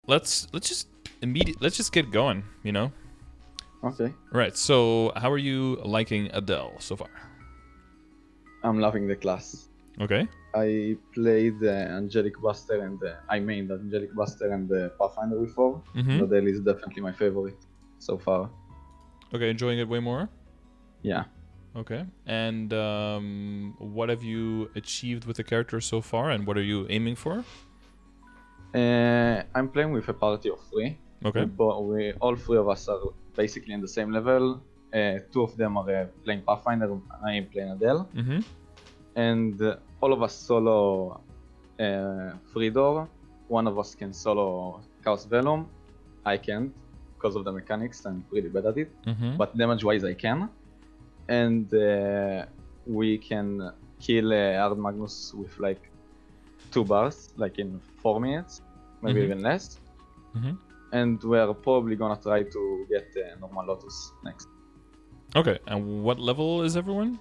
let's just get going. You know. Okay. Right. So, how are you liking Adele so far? I'm loving the class. Okay. I played Angelic Buster and I mained Angelic Buster and Pathfinder before. Mm-hmm. Adele is definitely my favorite so far. Okay, enjoying it way more. Yeah. Okay. And what have you achieved with the character so far, and what are you aiming for? I'm playing with a party of 3. Okay. We all 3 of us are basically in the same level. 2 of them are playing Pathfinder, and I am playing Adele. Mm-hmm. And all of us solo 3-door. One of us can solo Chaos Velum. I can't because of the mechanics. I'm pretty bad at it. Mm-hmm. But damage-wise, I can. And we can kill Hard Magnus with like 2 bars, like in 4 minutes, maybe even less. Mm-hmm. And we're probably gonna try to get Normal Lotus next. Okay, and what level is everyone?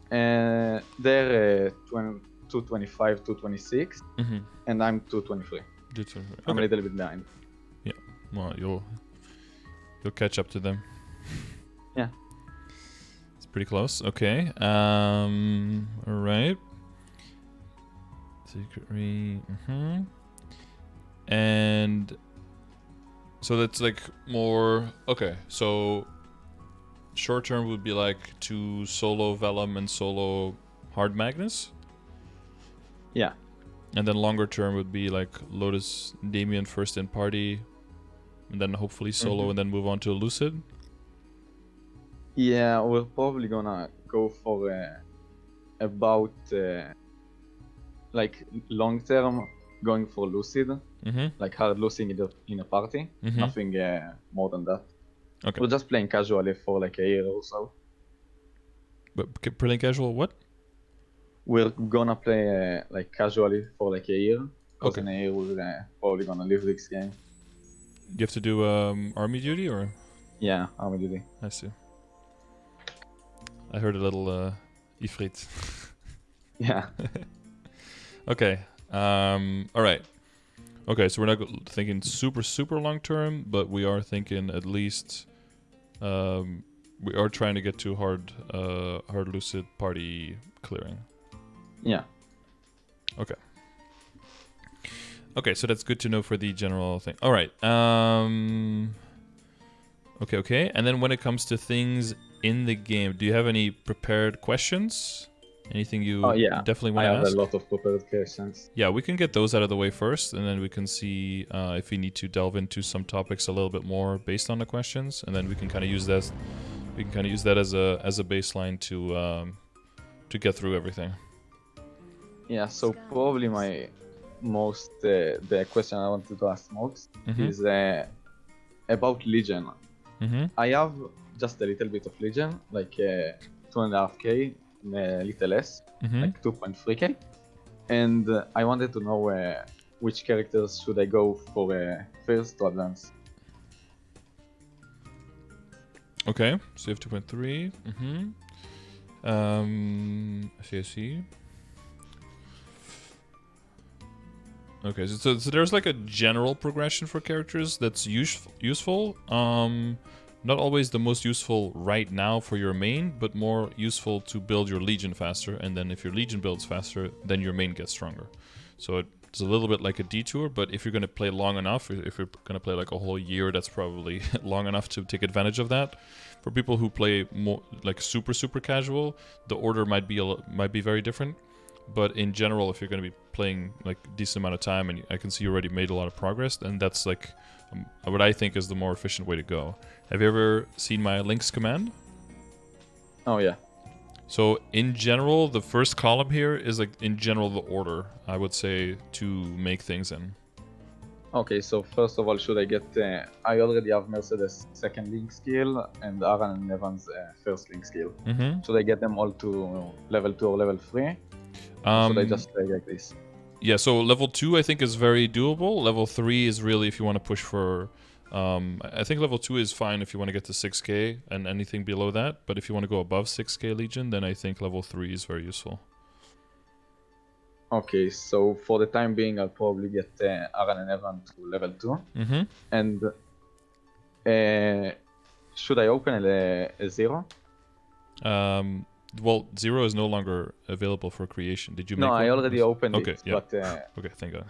They're 225, 226, Mm-hmm. and I'm 223. Okay. I'm a little bit behind. Yeah, well, you'll catch up to them. Yeah. It's pretty close. Okay. All right. Secret re. Mm-hmm. And so that's like more. Okay, so short term would be like to solo Vellum and solo Hard Magnus. Yeah. And then longer term would be like Lotus Damien first in party, and then hopefully solo, and then move on to Lucid. Yeah, we're probably gonna go for about like long term going for Lucid, like hard losing in a party. Nothing more than that. Okay. We're just playing casually for like a year or so. But playing casual, what? We're gonna play like casually for like a year. Because in a year we're probably gonna leave this game. You have to do army duty, or? Yeah, army duty. I see. I heard a little Ifrit. Yeah. Okay. All right. Okay, so we're not thinking super long term, but we are thinking at least we are trying to get to hard Lucid party clearing. Yeah. Okay. Okay, so that's good to know for the general thing. All right. Okay. And then when it comes to things in the game, do you have any prepared questions? Anything you definitely want to ask? I have a lot of prepared questions. Yeah, we can get those out of the way first, and then we can see if we need to delve into some topics a little bit more based on the questions, and then we can kind of use that. We can kind of use that as a baseline to get through everything. Yeah. So probably my most the question I wanted to ask most is about Legion. I have just a little bit of Legion, like 2.5k. A little less, like 2.3k, and I wanted to know which characters should I go for first to advance. Okay, so you have 2.3. I see. Okay, so there's like a general progression for characters that's useful. Not always the most useful right now for your main, but more useful to build your Legion faster, and then if your Legion builds faster, then your main gets stronger. So it's a little bit like a detour, but if you're going to play long enough, if you're going to play like a whole year, that's probably long enough to take advantage of that. For people who play more like super casual, the order might be very different. But in general, if you're going to be playing like a decent amount of time, and I can see you already made a lot of progress, then that's like what I think is the more efficient way to go. Have you ever seen my links command? Oh yeah. So in general, the first column here is like in general the order I would say to make things in. Okay, so first of all, should I get? I already have Mercedes' second link skill and Aaron and Evan's first link skill. Should I get them all to level 2 or level 3? Should I just play like this? Yeah, so level 2 I think is very doable. Level 3 is really if you want to push for... I think level 2 is fine if you want to get to 6k and anything below that. But if you want to go above 6k Legion, then I think level 3 is very useful. Okay, so for the time being, I'll probably get Aran and Evan to level 2. And should I open a 0? Well, 0 is no longer available for creation. Did you make one? No, I already opened okay, it, yeah. but... okay, thank God.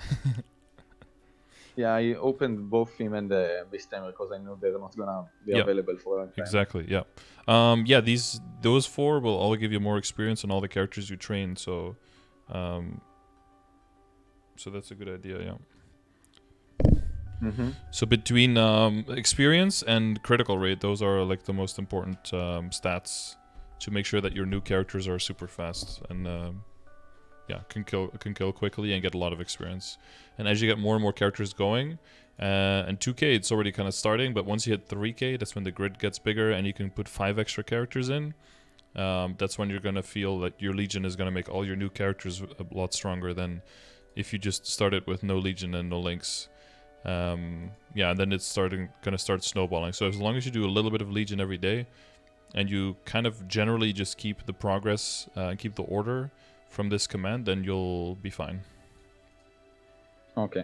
yeah, I opened both him and the Beast Tamer because I knew they're not gonna be available for a long time. Exactly, yeah. Yeah, those 4 will all give you more experience on all the characters you train, so so that's a good idea, yeah. So between experience and critical rate, those are like the most important stats to make sure that your new characters are super fast and yeah, can kill quickly and get a lot of experience. And as you get more and more characters going, and 2K it's already kind of starting, but once you hit 3K, that's when the grid gets bigger and you can put 5 extra characters in. That's when you're gonna feel that your Legion is gonna make all your new characters a lot stronger than if you just started with no Legion and no Lynx. Yeah, and then it's gonna start snowballing. So as long as you do a little bit of Legion every day, and you kind of generally just keep the progress and keep the order from this command, then you'll be fine. Okay.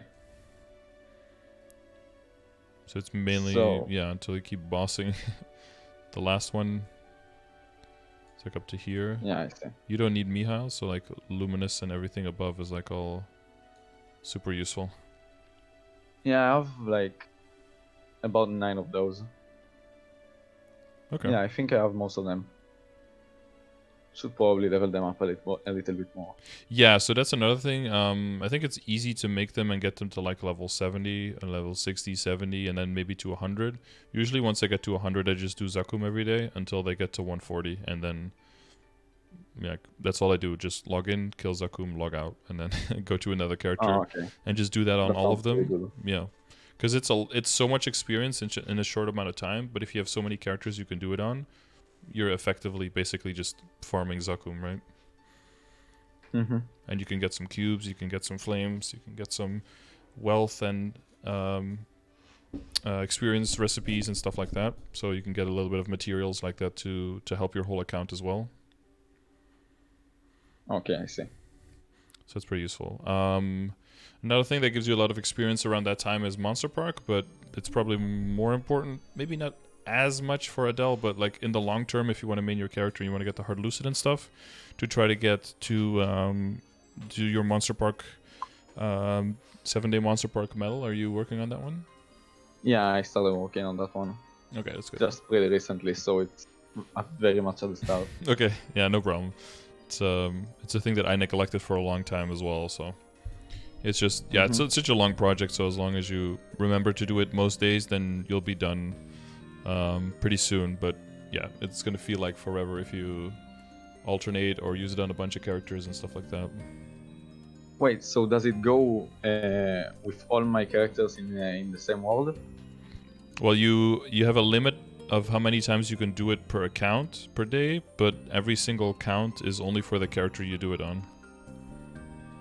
So it's mainly, yeah, until you keep bossing. The last one, it's like up to here. Yeah, I see. You don't need Mihail, so like Luminous and everything above is like all super useful. Yeah, I have like about 9 of those. Okay. Yeah, I think I have most of them. Should probably level them up a little bit more. Yeah, so that's another thing. I think it's easy to make them and get them to like level 70, level 60, 70, and then maybe to 100. Usually once I get to 100, I just do Zakum every day until they get to 140, and then yeah, that's all I do. Just log in, kill Zakum, log out, and then go to another character, and just do that on all of them. Yeah, because it's so much experience in a short amount of time. But if you have so many characters you can do it on, you're effectively basically just farming Zakum, right? And you can get some cubes, you can get some flames, you can get some wealth and experience recipes and stuff like that. So you can get a little bit of materials like that to help your whole account as well. Okay, I see. So it's pretty useful. Another thing that gives you a lot of experience around that time is Monster Park, but it's probably more important, maybe not as much for Adele, but like in the long term, if you want to main your character and you want to get the hard lucid and stuff, to try to get to do your Monster Park 7-day Monster Park medal. Are you working on that one? Yeah, I started working on that one. Okay, that's good. Just pretty recently, so it's very much at the start. Okay, yeah, no problem. It's a thing that I neglected for a long time as well, so it's just it's such a long project. So as long as you remember to do it most days, then you'll be done pretty soon. But yeah, it's gonna feel like forever if you alternate or use it on a bunch of characters and stuff like that. Wait, so does it go with all my characters in the same world? Well, you have a limit of how many times you can do it per account per day, but every single count is only for the character you do it on.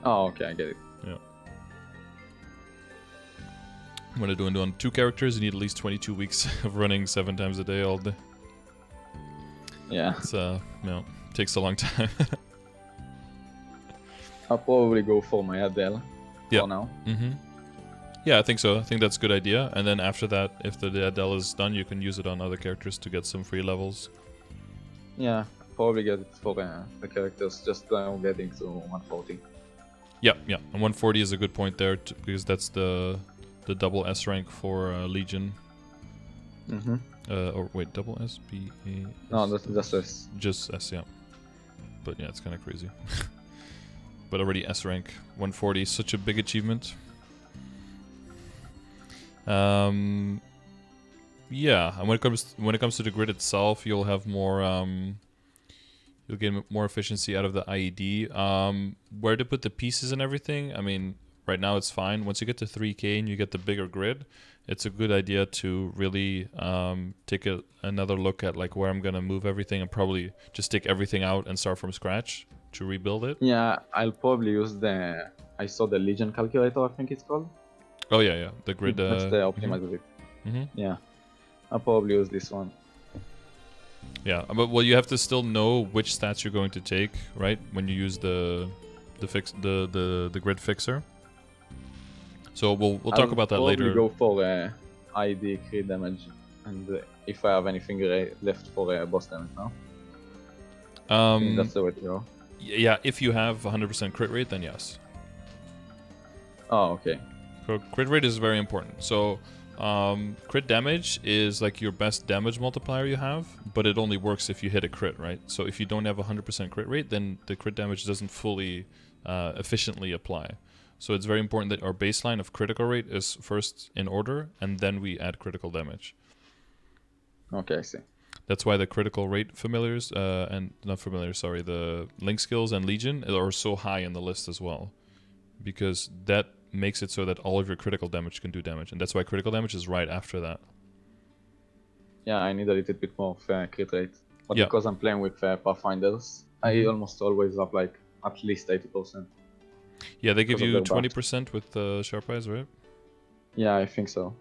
Oh, okay, I get it. Yeah. When I do it on 2 characters, you need at least 22 weeks of running 7 times a day all day. Yeah. It's takes a long time. I'll probably go for my Adele for now. Yeah, I think so. I think that's a good idea. And then after that, if the Adele is done, you can use it on other characters to get some free levels. Yeah, probably get it for the characters, just getting to 140. Yeah. And 140 is a good point there, because that's the double S rank for Legion. Or wait, double S? B, A, S? No, that's just S. Just S, yeah. But yeah, it's kind of crazy. But already S rank. 140 is such a big achievement. Yeah, and when it comes to the grid itself, you'll have more you'll get more efficiency out of the IED. Where to put the pieces and everything, I mean, right now it's fine. Once you get to 3K and you get the bigger grid, it's a good idea to really take another look at like where I'm gonna move everything, and probably just take everything out and start from scratch to rebuild it. Yeah, I'll probably use I saw the Legion calculator, I think it's called. Oh yeah, the grid. That's the optimized grid. Yeah, I'll probably use this one. Yeah, but well, you have to still know which stats you're going to take, right? When you use the the grid fixer. So we'll talk about that later. I'll probably go for ID crit damage, and if I have anything left for boss damage now. I think that's the way to go. Yeah, if you have 100% crit rate, then yes. Oh, okay. So crit rate is very important. So crit damage is like your best damage multiplier you have, but it only works if you hit a crit, right? So if you don't have 100% crit rate, then the crit damage doesn't fully efficiently apply. So it's very important that our baseline of critical rate is first in order, and then we add critical damage. Okay, I see. That's why the critical rate familiars, the link skills and legion are so high in the list as well. Because that makes it so that all of your critical damage can do damage. And that's why critical damage is right after that. Yeah, I need a little bit more of crit rate. But because I'm playing with Pathfinders, I almost always have like at least 80%. Yeah, they give you 20% with Sharp Eyes, right? Yeah, I think so.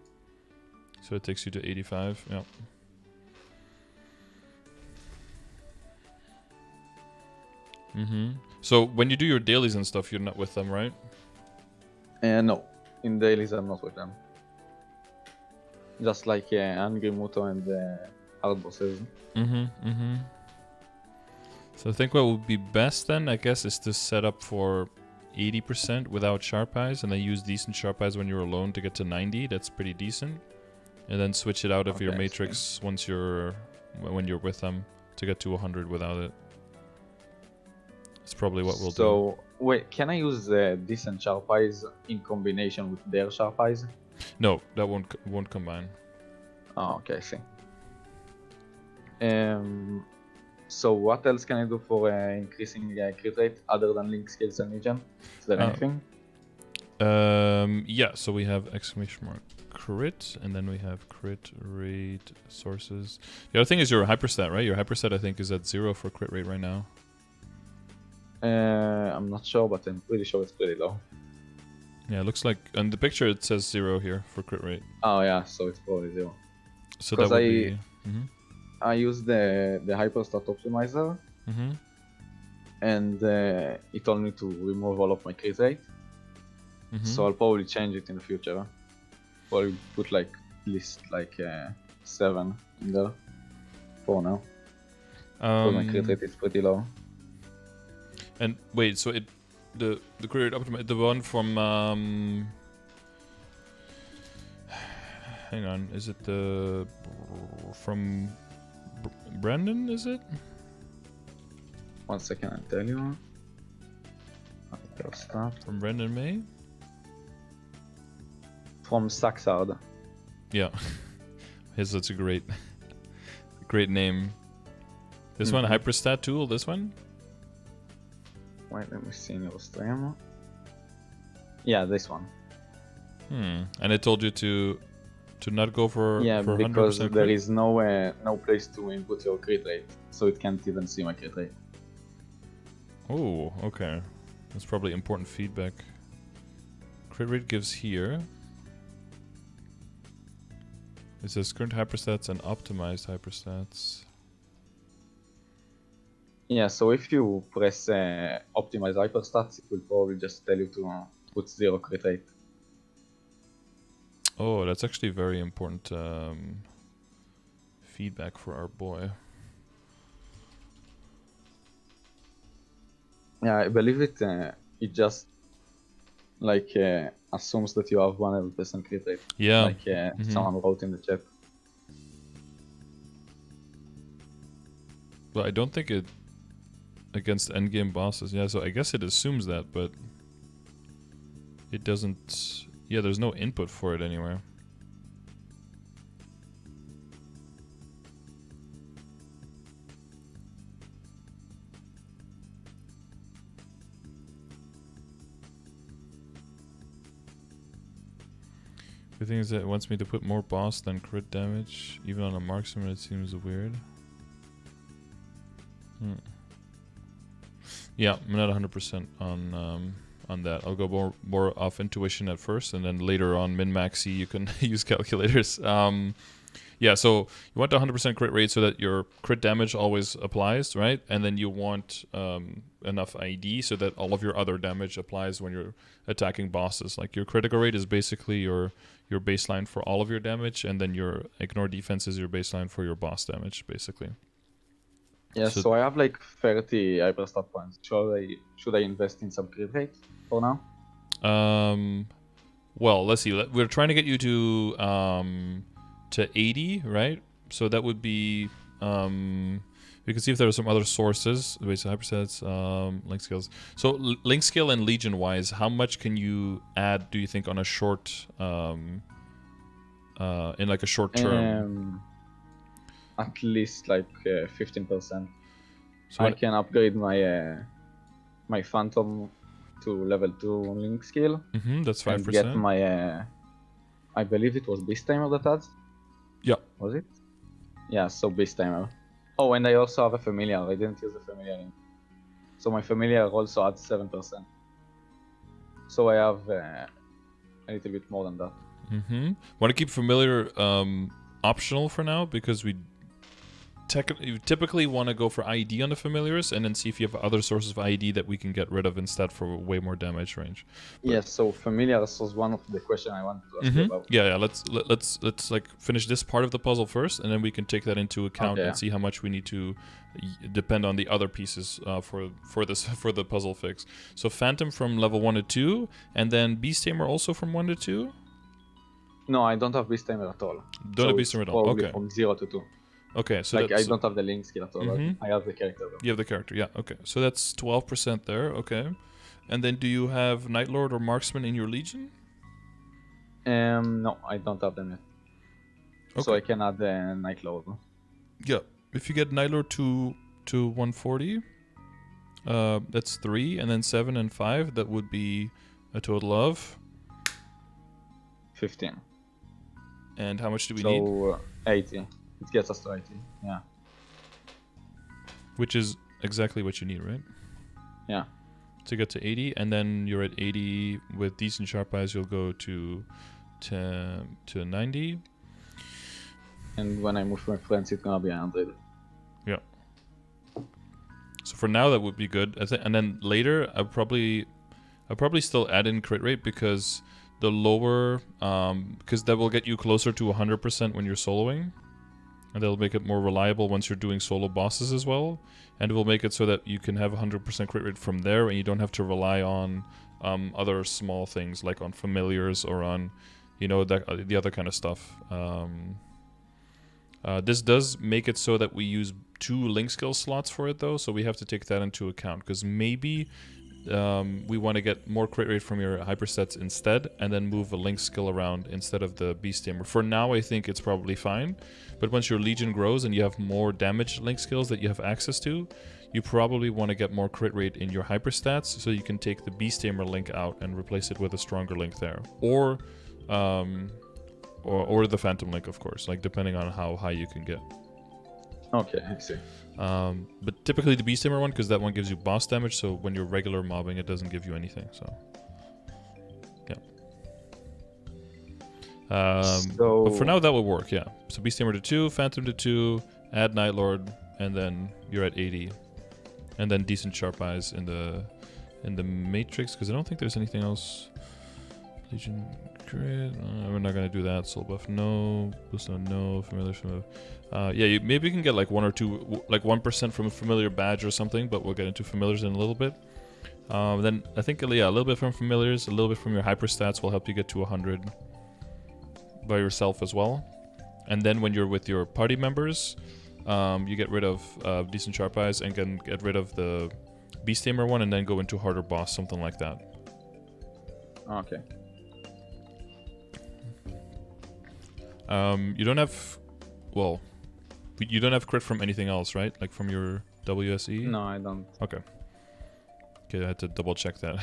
So it takes you to 85, yeah. So when you do your dailies and stuff, you're not with them, right? No, in dailies I'm not with them. Just like Angry Muto and hard bosses. So I think what would be best then, I guess, is to set up for 80% without Sharp Eyes, and then use decent Sharp Eyes when you're alone to get to 90. That's pretty decent. And then switch it out of your matrix when you're with them to get to 100 without it. That's probably what we'll do. So wait, can I use decent Sharp Eyes in combination with their Sharp Eyes? No, that won't combine. Oh, okay, I see. So what else can I do for increasing crit rate other than link skills and legion? Is there anything? Yeah, so we have exclamation mark crit, and then we have crit rate sources. The other thing is your hyperstat, right? Your hyperstat I think is at 0 for crit rate right now. I'm not sure, but I'm pretty sure it's pretty low. Yeah, it looks like on the picture it says 0 here for crit rate. Oh yeah, so it's probably 0. So that would be... I use the hyperstat optimizer, and it told me to remove all of my crit rate. So I'll probably change it in the future. Probably put like at least like 7 in there for now. Because my crit rate is pretty low. And wait, so the crit rate optimizer, the one from hang on, is it the from Brandon? Is it? 1 second, I'll tell you. Start from Brandon May. From Saxard. Yeah, that's a great name. This one, Hyperstat tool. This one. Wait, let me see in your stream. Yeah, this one. And it told you to not go for because 100% there crit? is no place to input your crit rate, so it can't even see my crit rate. Oh, okay. That's probably important feedback. Crit rate gives here. It says current hyperstats and optimized hyperstats. Yeah, so if you press optimize hyperstats, it will probably just tell you to put 0 crit rate. Oh, that's actually very important feedback for our boy. Yeah, I believe it just like assumes that you have 100% crit rate. Yeah. Like someone wrote in the chat. But I don't think it against endgame bosses. Yeah, so I guess it assumes that, but it doesn't. Yeah, there's no input for it anywhere. The thing is that it wants me to put more boss than crit damage. Even on a marksman, it seems weird. Yeah, I'm not 100% on that. I'll go more off intuition at first, and then later on min-maxy you can use calculators. Yeah, so you want 100% crit rate so that your crit damage always applies, right? And then you want enough ID so that all of your other damage applies when you're attacking bosses. Like your critical rate is basically your baseline for all of your damage, and then your ignore defense is your baseline for your boss damage, basically. Yeah, so I have like 30 hyperstat points. Should I invest in some crit rate for now? Well, let's see. We're trying to get you to 80, right? So that would be we can see if there are some other sources. Wait, so hyperstats, link skills. So link skill and legion wise, how much can you add? Do you think on a short in like a short term? At least like 15%. So I can upgrade my my phantom to level 2 link skill. That's 5%. And get my I believe it was Beast Tamer that adds. Yeah. Was it? Yeah, so Beast Tamer. Oh, and I also have a familiar. I didn't use the familiar link. So my familiar also adds 7%. So I have a little bit more than that. Want to keep familiar optional for now because you typically want to go for ID on the familiars and then see if you have other sources of ID that we can get rid of instead for way more damage range. But yes, so familiars was one of the questions I wanted to ask you about. Yeah, let's like finish this part of the puzzle first, and then we can take that into account and see how much we need to depend on the other pieces for the puzzle fix. So Phantom from level 1 to 2, and then Beast Tamer also from 1 to 2. No, I don't have Beast Tamer at all. Don't have Beast Tamer at all. Okay. From 0 to 2. Okay, so like I don't have the link skill at all. I have the character though. You have the character, yeah. Okay, so that's 12% there. Okay, and then do you have Night Lord or Marksman in your Legion? No, I don't have them yet. Okay. So I can add the Night Lord. Yeah, if you get Night Lord to 140, that's 3, and then 7 and 5. That would be a total of 15. And how much do we need? So 80. It gets us to 80, yeah. Which is exactly what you need, right? Yeah. To get to 80, and then you're at 80 with decent sharp eyes, you'll go to 90. And when I move my friends, it's gonna be 100. Yeah. So for now, that would be good. And then later, I'll probably still add in crit rate because the lower, because that will get you closer to 100% when you're soloing. And that'll make it more reliable once you're doing solo bosses as well. And it will make it so that you can have 100% crit rate from there and you don't have to rely on other small things like on familiars or on, the other kind of stuff. This does make it so that we use 2 link skill slots for it though, so we have to take that into account because maybe we want to get more crit rate from your hyperstats instead and then move a link skill around instead of the Beast Tamer. For now, I think it's probably fine, but once your Legion grows and you have more damage link skills that you have access to, you probably want to get more crit rate in your hyperstats so you can take the Beast Tamer link out and replace it with a stronger link there. Or the Phantom link, of course, like depending on how high you can get. Okay, I see. But typically the Beast Tamer one, because that one gives you boss damage, so when you're regular mobbing, it doesn't give you anything, so... Yeah. But for now, that will work, yeah. So Beast Tamer to 2, Phantom to 2, add Night Lord, and then you're at 80. And then decent sharp eyes in the Matrix, because I don't think there's anything else. Legion crit, we're not gonna do that. Soul buff, no. Boost on, no. Familiar, yeah, maybe you can get like 1 or 2, like 1% from a familiar badge or something, but we'll get into familiars in a little bit. Then I think, yeah, a little bit from familiars, a little bit from your hyperstats will help you get to 100 by yourself as well. And then when you're with your party members, you get rid of decent sharp eyes and can get rid of the Beast Tamer one and then go into harder boss, something like that. Okay. You don't have, well, you don't have crit from anything else, right? Like from your WSE? No, I don't. Okay. Okay, I had to double check that.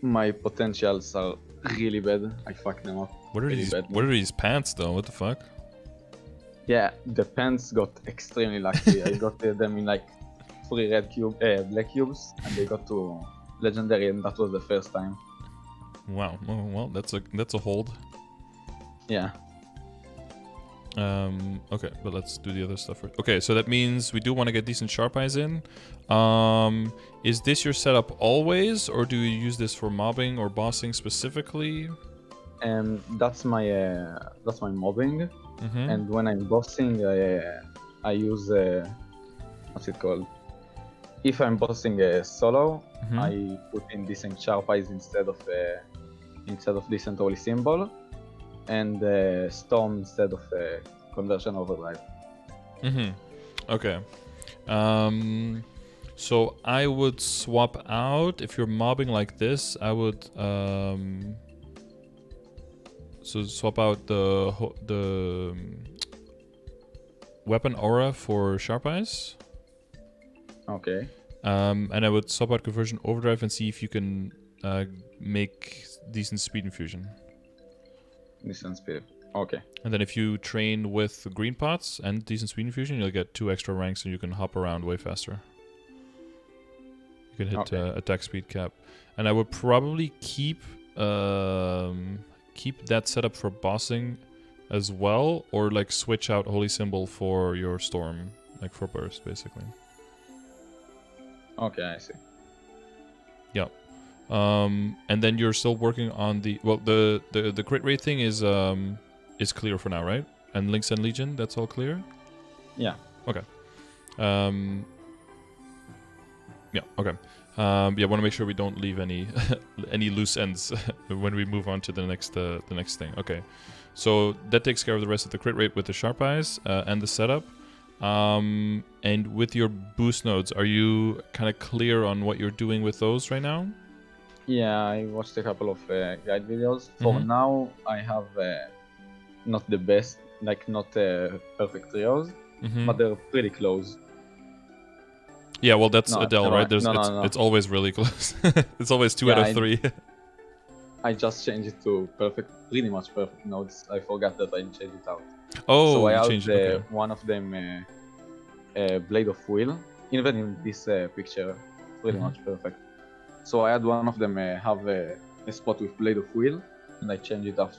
My potentials are really bad. I fuck them up. What are these pants though? What the fuck? Yeah, the pants got extremely lucky. I got them in like 3 black cubes, and they got to legendary, and that was the first time. Wow. Oh, well, that's a hold. Yeah. Okay, but let's do the other stuff first. Okay, so that means we do want to get decent sharp eyes in. Is this your setup always, or do you use this for mobbing or bossing specifically? That's my mobbing, and when I'm bossing, I use what's it called? If I'm bossing solo, I put in decent sharp eyes instead of decent holy symbol, and storm instead of conversion overdrive. Okay. So I would swap out, if you're mobbing like this, I would so swap out the weapon aura for sharp eyes. Okay. And I would swap out conversion overdrive and see if you can make decent speed infusion. Decent speed. Okay. And then if you train with green pots and decent speed infusion, you'll get 2 extra ranks and you can hop around way faster. You can hit attack speed cap. And I would probably keep that setup for bossing as well, or like switch out holy symbol for your storm, like for burst basically. Okay, I see. Yeah. And then you're still working on the the crit rate thing is clear for now, right? And Links and Legion, that's all clear? Yeah. Okay. Yeah, okay. Yeah, want to make sure we don't leave any any loose ends when we move on to the next thing. Okay. So that takes care of the rest of the crit rate with the sharp eyes and the setup. And with your boost nodes, are you kind of clear on what you're doing with those right now? Yeah, I watched a couple of guide videos. For now, I have not the best, like not perfect trios, but they're pretty close. Yeah, well, that's Adele, right? It's always really close. It's always 2 out of 3. I just changed it to pretty much perfect nodes. I forgot that I changed it out. Oh, so I changed it. Okay. One of them Blade of Will. Even in this picture, pretty much perfect. So I had one of them have a spot with Blade of Will, and I changed it out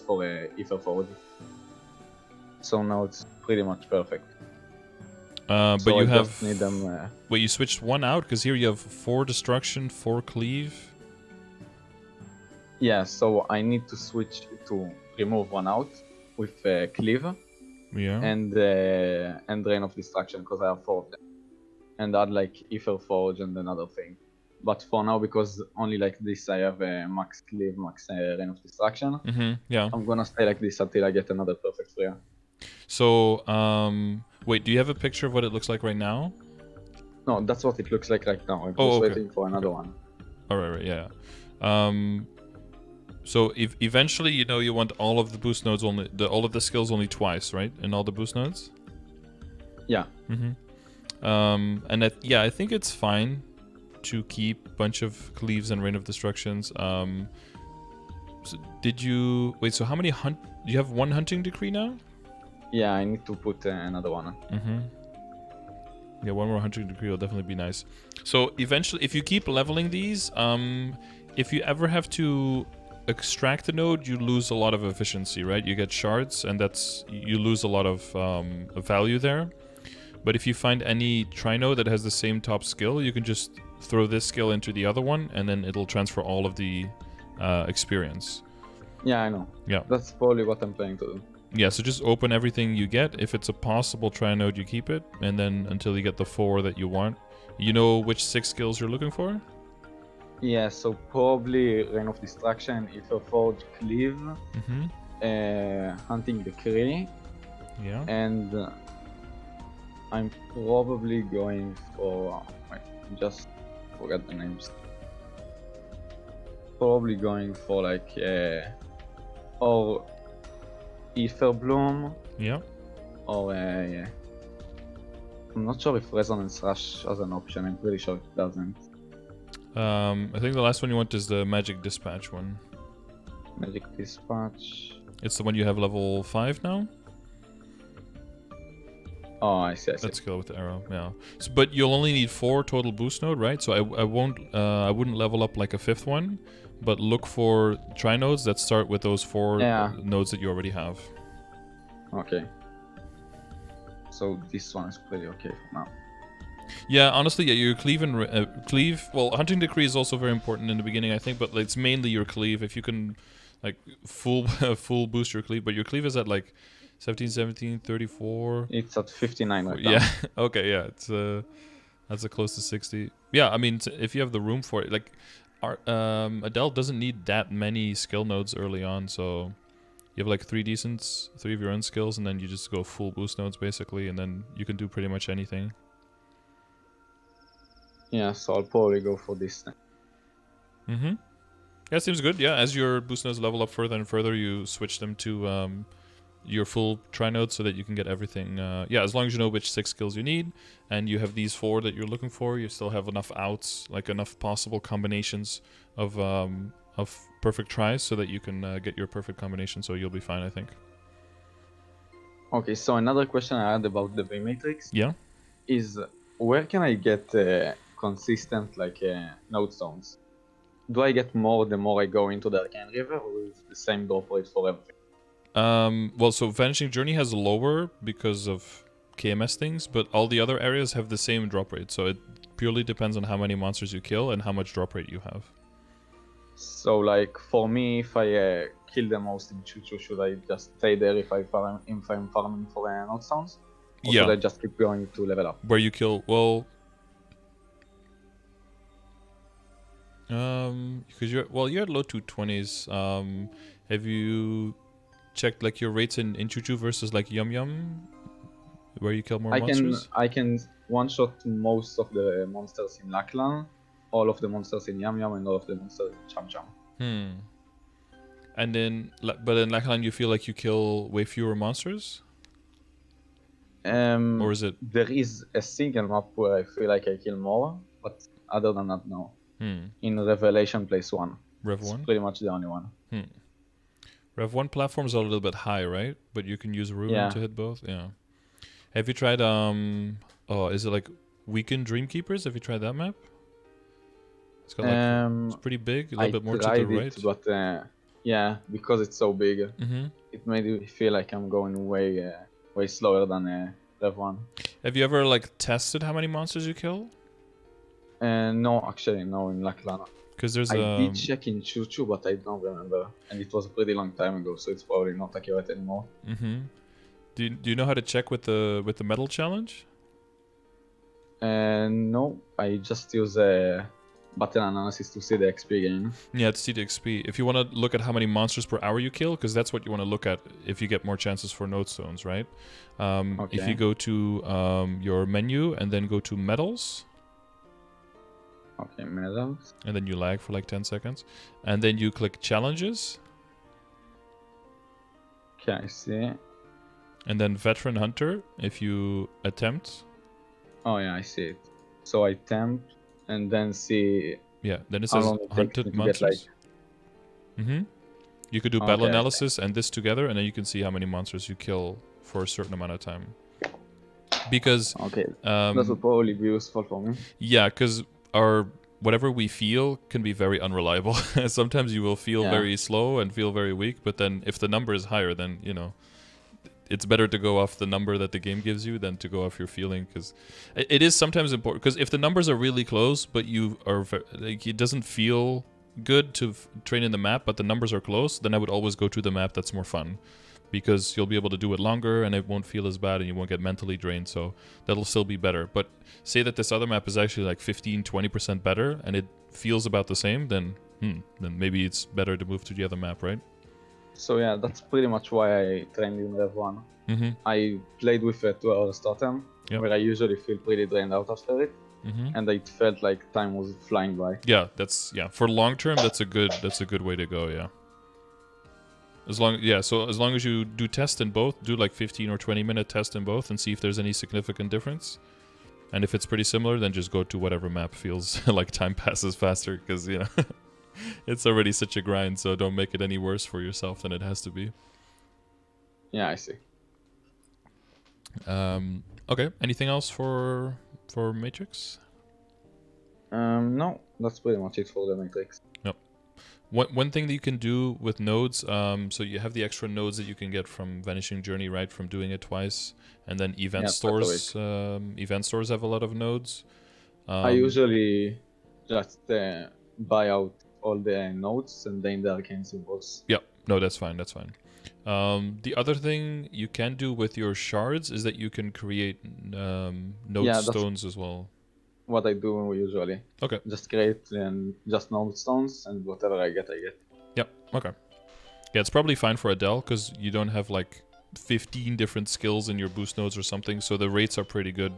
for Ether Forge. So now it's pretty much perfect. But so you I have. Just need them, wait, you switched one out because here you have 4 destruction, 4 cleave. Yeah, so I need to switch to remove one out with cleave. Yeah. And Drain of Destruction because I have 4 of them, and add like Ether Forge and another thing. But for now, because only like this I have max cleave, max Rain of Destruction. Yeah. I'm gonna stay like this until I get another perfect Freya. So, wait, do you have a picture of what it looks like right now? No, that's what it looks like right now. I'm just waiting for another one. All right, yeah. So if eventually, you want all of the boost nodes all of the skills only twice, right? In all the boost nodes? Yeah. And I think it's fine to keep a bunch of cleaves and Rain of Destructions. So did you wait? So how many do you have? 1 hunting decree now? Yeah, I need to put another one. Yeah, 1 more hunting decree will definitely be nice. So eventually, if you keep leveling these, if you ever have to extract a node, you lose a lot of efficiency, right? You get shards, and you lose a lot of value there. But if you find any tri-node that has the same top skill, you can just throw this skill into the other one, and then it'll transfer all of the experience. Yeah, I know. Yeah. That's probably what I'm planning to do. Yeah, so just open everything you get. If it's a possible tri-node, you keep it, and then until you get the 4 that you want. You know which 6 skills you're looking for? Yeah, so probably Rain of Destruction, Ether Forge, Cleave, Hunting Decree. Yeah. And I'm probably going for... Wait, just forgot the names. Probably going for like... or Ether Bloom. Yeah. Or yeah. I'm not sure if Resonance Rush has an option. I'm pretty sure it doesn't. I think the last one you want is the Magic Dispatch one. Magic Dispatch. It's the one you have level 5 now? Oh, I see. Let's go with the arrow, yeah. So, but you'll only need 4 total boost node, right? So I wouldn't level up like a 5th one, but look for tri-nodes that start with those 4 nodes that you already have. Okay. So this one is pretty okay for now. Yeah, honestly, yeah, your cleave and cleave. Well, hunting decree is also very important in the beginning, I think, but it's mainly your cleave. If you can, like, full full boost your cleave, but your cleave is at like 17, 17, 34. It's at 59 right now. Yeah. Okay. Yeah. It's that's a close to 60. Yeah. I mean, if you have the room for it, like, Adele doesn't need that many skill nodes early on, so you have like 3 of your own skills, and then you just go full boost nodes basically, and then you can do pretty much anything. Yeah, so I'll probably go for this then. Mm-hmm. Yeah, seems good. Yeah, as your boost nodes level up further and further, you switch them to your full tri node so that you can get everything. Yeah, as long as you know which 6 skills you need, and you have these 4 that you're looking for, you still have enough outs, like enough possible combinations of perfect tries, so that you can get your perfect combination. So you'll be fine, I think. Okay, so another question I had about the V matrix. Yeah. Is where can I get consistent like node stones? Do I get more the more I go into the Arcane River, or is the same drop rate for everything? Well, so Vanishing Journey has lower because of KMS things, but all the other areas have the same drop rate. So it purely depends on how many monsters you kill and how much drop rate you have. So like for me, if I kill the most in Chuchu, should I just stay there if I'm farming for node stones? Or should I just keep going to level up? Where you kill, well, because you're at low 220s. Have you checked like your rates in Chuchu versus like Yum Yum, where you kill more monsters? I can one shot most of the monsters in Laklan, all of the monsters in Yum Yum, and all of the monsters in Cham Cham. And then, but in Laklan, you feel like you kill way fewer monsters. Or is it? There is a single map where I feel like I kill more, but other than that, no. In Revelation Place 1. Rev 1? It's pretty much the only one. Rev 1 platforms are a little bit high, right? But you can use Ruin to hit both? Yeah. Have you tried, is it like Weekend Dreamkeepers? Have you tried that map? It's got like, it's pretty big, a little bit more to the right. But yeah, because it's so big, it made me feel like I'm going way slower than Rev 1. Have you ever like tested how many monsters you kill? No, actually, no, in Laklana. Because there's I did check in Chuchu, but I don't remember, and it was a pretty long time ago, so it's probably not accurate anymore. Do you know how to check with the medal challenge? No, I just use a button analysis to see the XP gain. Yeah, to see the XP. If you want to look at how many monsters per hour you kill, because that's what you want to look at if you get more chances for node stones, right? If you go to your menu and then go to medals. Okay, medals. And then you lag for like 10 seconds. And then you click challenges. Okay, I see. And then veteran hunter, if you attempt. Oh yeah, I see it. So I attempt and then see. Yeah, then it says hunted monsters. You could do battle analysis and this together, and then you can see how many monsters you kill for a certain amount of time. Because that would probably be useful for me. Yeah, because whatever we feel can be very unreliable. Sometimes you will feel very slow and feel very weak, but then if the number is higher, then it's better to go off the number that the game gives you than to go off your feeling, because it is sometimes important. Because if the numbers are really close, but you are like, it doesn't feel good to train in the map, but the numbers are close, then I would always go to the map that's more fun, because you'll be able to do it longer and it won't feel as bad and you won't get mentally drained, so that'll still be better. But say that this other map is actually like 15-20% better and it feels about the same, then maybe it's better to move to the other map, right? So yeah, that's pretty much why I trained in Rev 1. I played with a 2-hour totem, where I usually feel pretty drained out after it, and it felt like time was flying by. Yeah, for long term, that's a good way to go. Yeah. As long as you do test in both, do like 15 or 20-minute test in both and see if there's any significant difference. And if it's pretty similar, then just go to whatever map feels like time passes faster, because it's already such a grind, so don't make it any worse for yourself than it has to be. Yeah, I see. Okay, anything else for Matrix? No, that's pretty much it for the Matrix. Yep. One thing that you can do with nodes, so you have the extra nodes that you can get from Vanishing Journey, right? From doing it twice, and then event stores. Event stores have a lot of nodes. I usually just buy out all the nodes and then the arcane symbols. Yep. No, that's fine. That's fine. The other thing you can do with your shards is that you can create node stones as well. What I do usually. Okay. Just create just node stones, and whatever I get, I get. Yep. Okay. Yeah, it's probably fine for Adele because you don't have like 15 different skills in your boost nodes or something, so the rates are pretty good.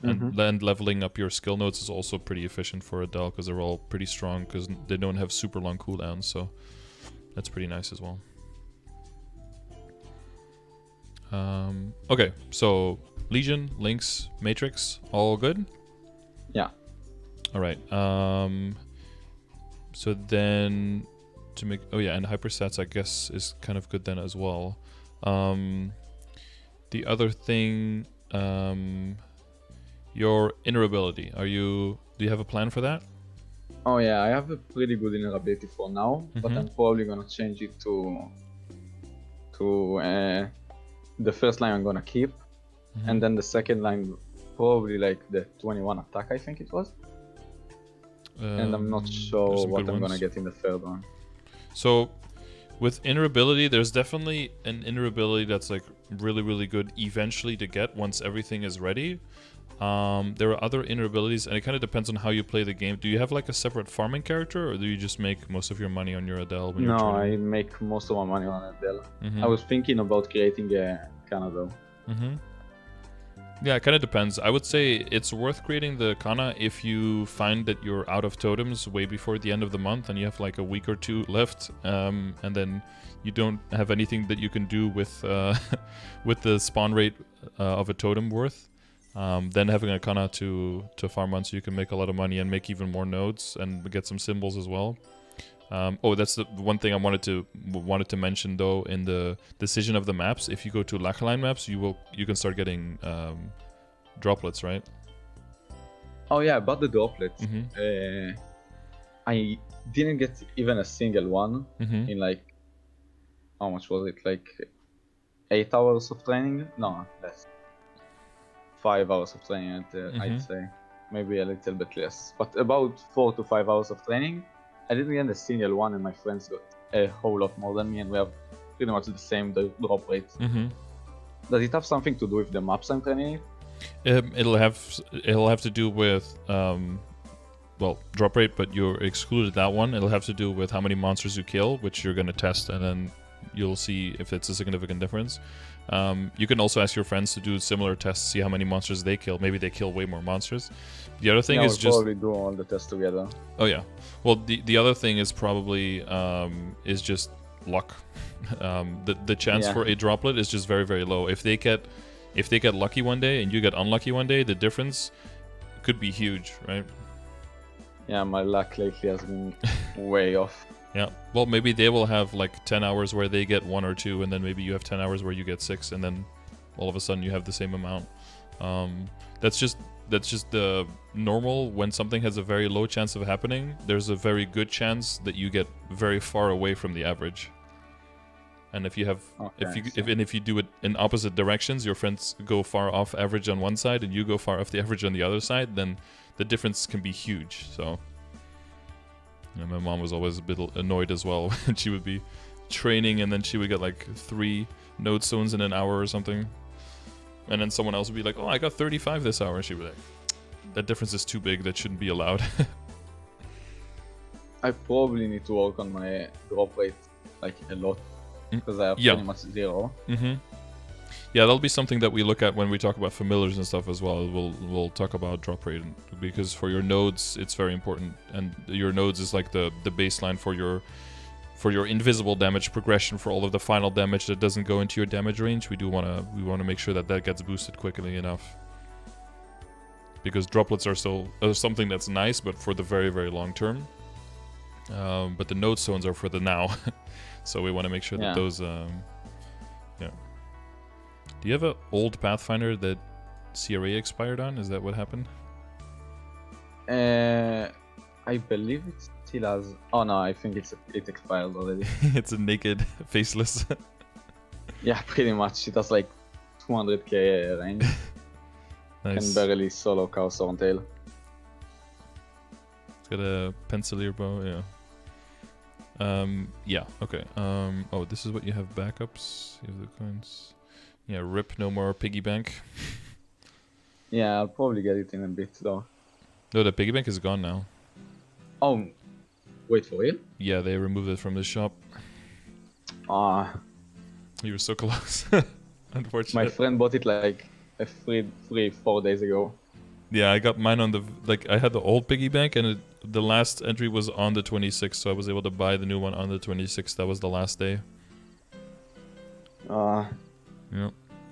And then leveling up your skill nodes is also pretty efficient for Adele because they're all pretty strong because they don't have super long cooldowns, so that's pretty nice as well. Okay, so Legion, Lynx, Matrix, all good? Yeah. All right. So then to make... Oh yeah, and hyperstats I guess is kind of good then as well. The other thing... your inner ability. Do you have a plan for that? Oh yeah, I have a pretty good inner ability for now, but I'm probably gonna change it to the first line I'm gonna keep, and then the second line probably like the 21 attack, I think it was. And I'm not sure what I'm gonna get in the third one. So with inner ability, there's definitely an inner ability that's like really, really good eventually to get once everything is ready. There are other inner abilities, and it kind of depends on how you play the game. Do you have like a separate farming character, or do you just make most of your money on your Adele? When no, you're I make most of my money on Adele. I was thinking about creating a Canada. Yeah, it kind of depends. I would say it's worth creating the Kana if you find that you're out of totems way before the end of the month and you have like a week or two left, and then you don't have anything that you can do with with the spawn rate of a totem worth. Then having a Kana to farm on so you can make a lot of money and make even more nodes and get some symbols as well. Oh, that's the one thing I wanted to mention though in the decision of the maps. If you go to Lachaline maps, you can start getting droplets, right? Oh yeah, about the droplets. I didn't get even a single one in like, how much was it? Like 8 hours of training? No, less. 5 hours of training, I'd say. Maybe a little bit less. But about 4 to 5 hours of training. I didn't get a single one, and my friends got a whole lot more than me, and we have pretty much the same drop rate. Does it have something to do with the maps I'm training? It'll have to do with well, drop rate, but you excluded that one. It'll have to do with how many monsters you kill, which you're going to test, and then you'll see if it's a significant difference. You can also ask your friends to do similar tests, see how many monsters they kill. Maybe they kill way more monsters. The other thing is we'll probably do all the tests together. Oh yeah. Well, the other thing is probably is just luck. The chance for a droplet is just very, very low. If they get lucky one day and you get unlucky one day, the difference could be huge, right? Yeah, my luck lately has been way off. Yeah, well, maybe they will have like 10 hours where they get 1 or 2, and then maybe you have 10 hours where you get 6, and then all of a sudden you have the same amount. That's just the normal. When something has a very low chance of happening, there's a very good chance that you get very far away from the average. And if you have, if you do it in opposite directions, your friends go far off average on one side, and you go far off the average on the other side, then the difference can be huge. So. And my mom was always a bit annoyed as well when she would be training and then she would get like 3 node stones in an hour or something. And then someone else would be like, oh, I got 35 this hour. And she would be like, that difference is too big. That shouldn't be allowed. I probably need to work on my drop rate like a lot because I have pretty much 0. Yeah, that'll be something that we look at when we talk about familiars and stuff as well. We'll talk about drop rate because for your nodes it's very important, and your nodes is like the baseline for your invisible damage progression for all of the final damage that doesn't go into your damage range. We want to make sure that gets boosted quickly enough, because droplets are something that's nice, but for the very, very long term. But the node stones are for the now, so we want to make sure that those Do you have an old Pathfinder that CRA expired on? Is that what happened? I believe it's still has. Oh no, I think it expired already. It's a naked, faceless. Yeah, pretty much. It has like 200k range. Nice. Can barely solo Chaos on tail. It's got a pencilier bow, yeah. Yeah, okay. Oh, this is what you have backups. You have the coins. Yeah, rip, no more piggy bank. Yeah, I'll probably get it in a bit though. No, the piggy bank is gone now. Oh, wait, for real? Yeah, they removed it from the shop. Ah, You were so close. Unfortunately. my friend bought it like a 4 days ago. Yeah, I got mine on the I had the old piggy bank, and the last entry was on the 26th, so I was able to buy the new one on the 26th. That was the last day. Yeah.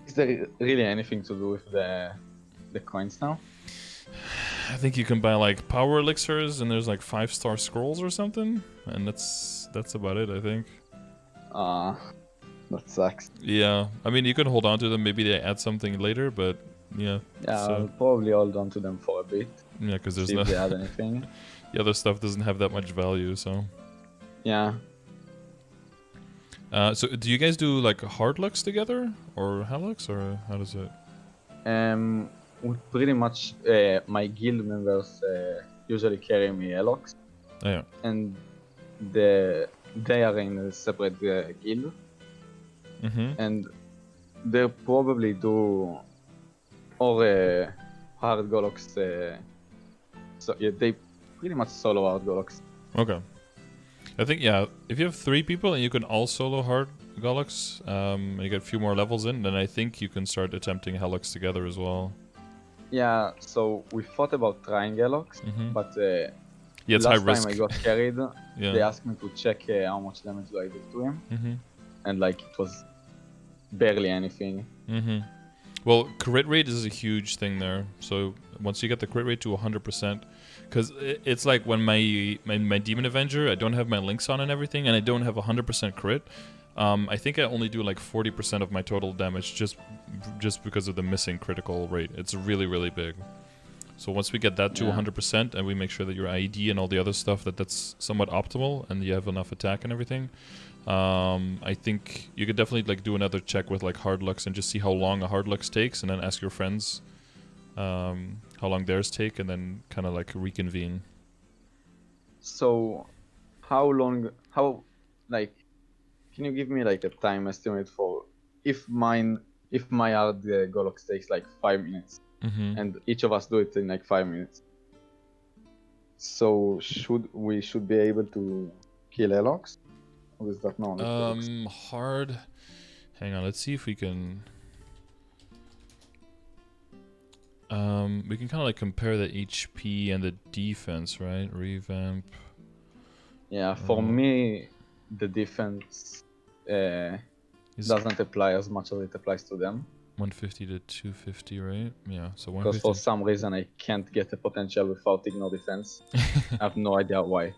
Is there really anything to do with the coins now? I think you can buy like power elixirs, and there's like 5-star scrolls or something, and that's about it, I think. That sucks. Yeah, I mean you can hold on to them. Maybe they add something later, but yeah. Yeah, so, I'll probably hold on to them for a bit. Yeah, because there's see no. if they add anything. The other stuff doesn't have that much value, so. Yeah. So do you guys do like hard lux together, or halux, or how does it? We pretty much my guild members usually carry me Elox, Oh, yeah. and they are in a separate guild, and they probably do or hard Golox. So yeah, they pretty much solo hard Golox. Okay. I think, yeah, if you have 3 people and you can all solo hard Golux, and you get a few more levels in, then I think you can start attempting Helix together as well. Yeah, so we thought about trying Elox, but yeah, it's last high risk. time I got carried, Yeah. they asked me to check how much damage do I do to him, and like it was barely anything. Well, crit rate is a huge thing there. So once you get the crit rate to 100%, because it's like when my Demon Avenger, I don't have my links on and everything, and I don't have 100% crit. I think I only do like 40% of my total damage just because of the missing critical rate. It's really, really big. So once we get that to 100% and we make sure that your IED and all the other stuff that's somewhat optimal and you have enough attack and everything, I think you could definitely like do another check with like hard lux and just see how long a hard lux takes, and then ask your friends how long theirs take, and then kind of like reconvene. So like, can you give me like a time estimate for if my hard Golox takes like 5 minutes, and each of us do it in like 5 minutes? So we should be able to kill Elox? Or is that not? Hard. Hang on, let's see if we can. We can kind of like compare the HP and the defense, right? Revamp. Yeah, for me, the defense doesn't apply as much as it applies to them. 150 to 250, right? Yeah, so 150. Because for some reason I can't get a potential without ignore defense. I have no idea why.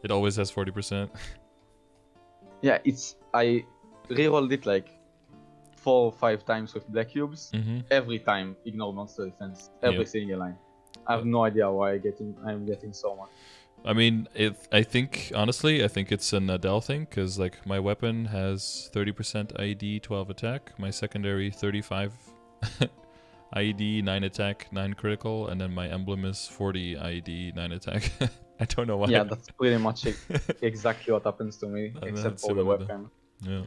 It always has 40%. Yeah, I rerolled it like 4 or 5 times with black cubes. Every time ignore monster defense, every single line. I have no idea why I'm getting so much. I mean, honestly, I think it's an Adele thing, because like my weapon has 30% IED, 12 attack. My secondary 35 IED, 9 attack, 9 critical, and then my emblem is 40 IED, 9 attack. I don't know why. Yeah, that's pretty much exactly what happens to me, except for the weapon. Yeah.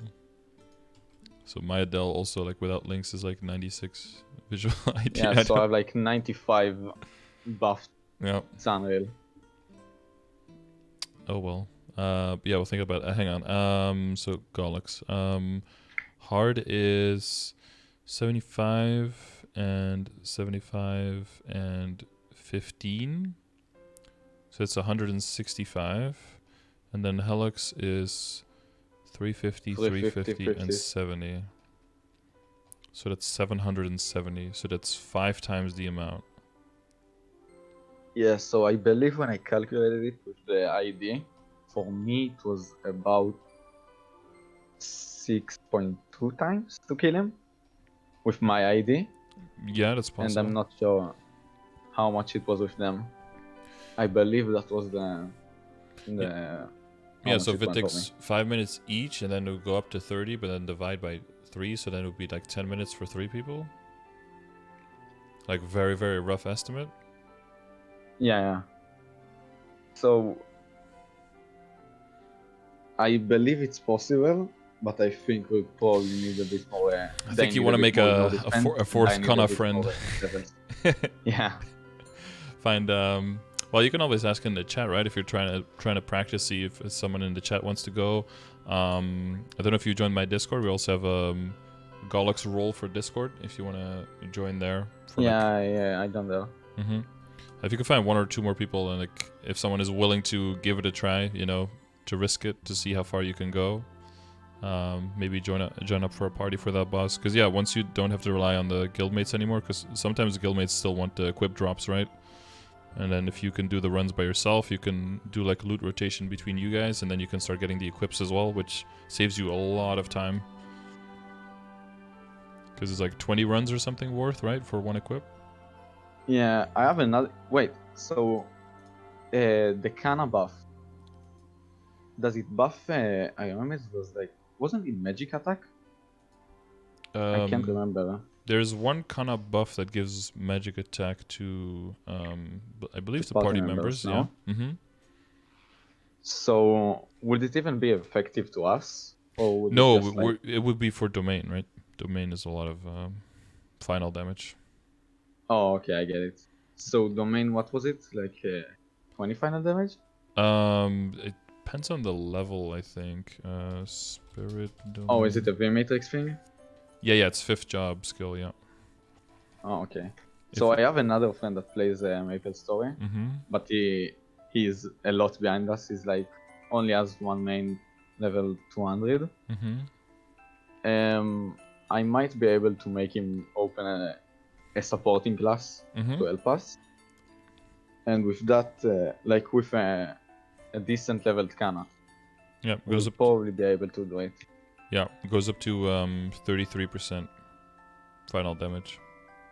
So my Adele also, like without links, is like 96 visual ID. Yeah, so I have like 95 buffed. Yeah. It's unreal. Oh well. Yeah, we'll think about it. Hang on. So Golux. Hard is 75 and 75 and 15. So it's 165. And then Helix is 350, 350, and 70. So that's 770. So that's 5 times the amount. Yeah, so I believe when I calculated it with the ID, for me it was about 6.2 times to kill him with my ID. Yeah, that's possible. And I'm not sure how much it was with them. I believe that was the Yeah, so if it takes 5 minutes each, and then it'll go up to 30, but then divide by 3, so then it would be like 10 minutes for 3 people. Like very, very rough estimate. Yeah. So I believe it's possible, but I think we probably need a bit more. I think you want to make a fourth Kana friend. Yeah. Find well, you can always ask in the chat, right? If you're trying to practice, see if someone in the chat wants to go. I don't know if you joined my Discord. We also have Golux role for Discord if you want to join there. Yeah, I done that. If you can find 1 or 2 more people, and like if someone is willing to give it a try, you know, to risk it to see how far you can go, maybe join up for a party for that boss. Because yeah, once you don't have to rely on the guildmates anymore, because sometimes the guildmates still want the equip drops, right? And then if you can do the runs by yourself, you can do like loot rotation between you guys, and then you can start getting the equips as well, which saves you a lot of time. Because it's like 20 runs or something worth, right, for 1 equip? Yeah, I have another... Wait, so... the Kana buff... Does it buff... I remember it was like... Wasn't it magic attack? I can't remember. There's 1 Kana buff that gives magic attack to, I believe, the party members. No? Yeah. So, would it even be effective to us? Or would no, it, just, like... it would be for domain, right? Domain is a lot of final damage. Oh, okay, I get it. So, domain, what was it? Like 20 final damage? It depends on the level, I think. Spirit domain. Oh, is it a V-Matrix thing? Yeah, it's 5th job skill, yeah. Oh, okay. So I have another friend that plays MapleStory, but he's a lot behind us. He's like only has 1 main level 200. I might be able to make him open a supporting class to help us, and with that, like with a decent leveled Kana, we'll probably be able to do it. Yeah, it goes up to 33% final damage.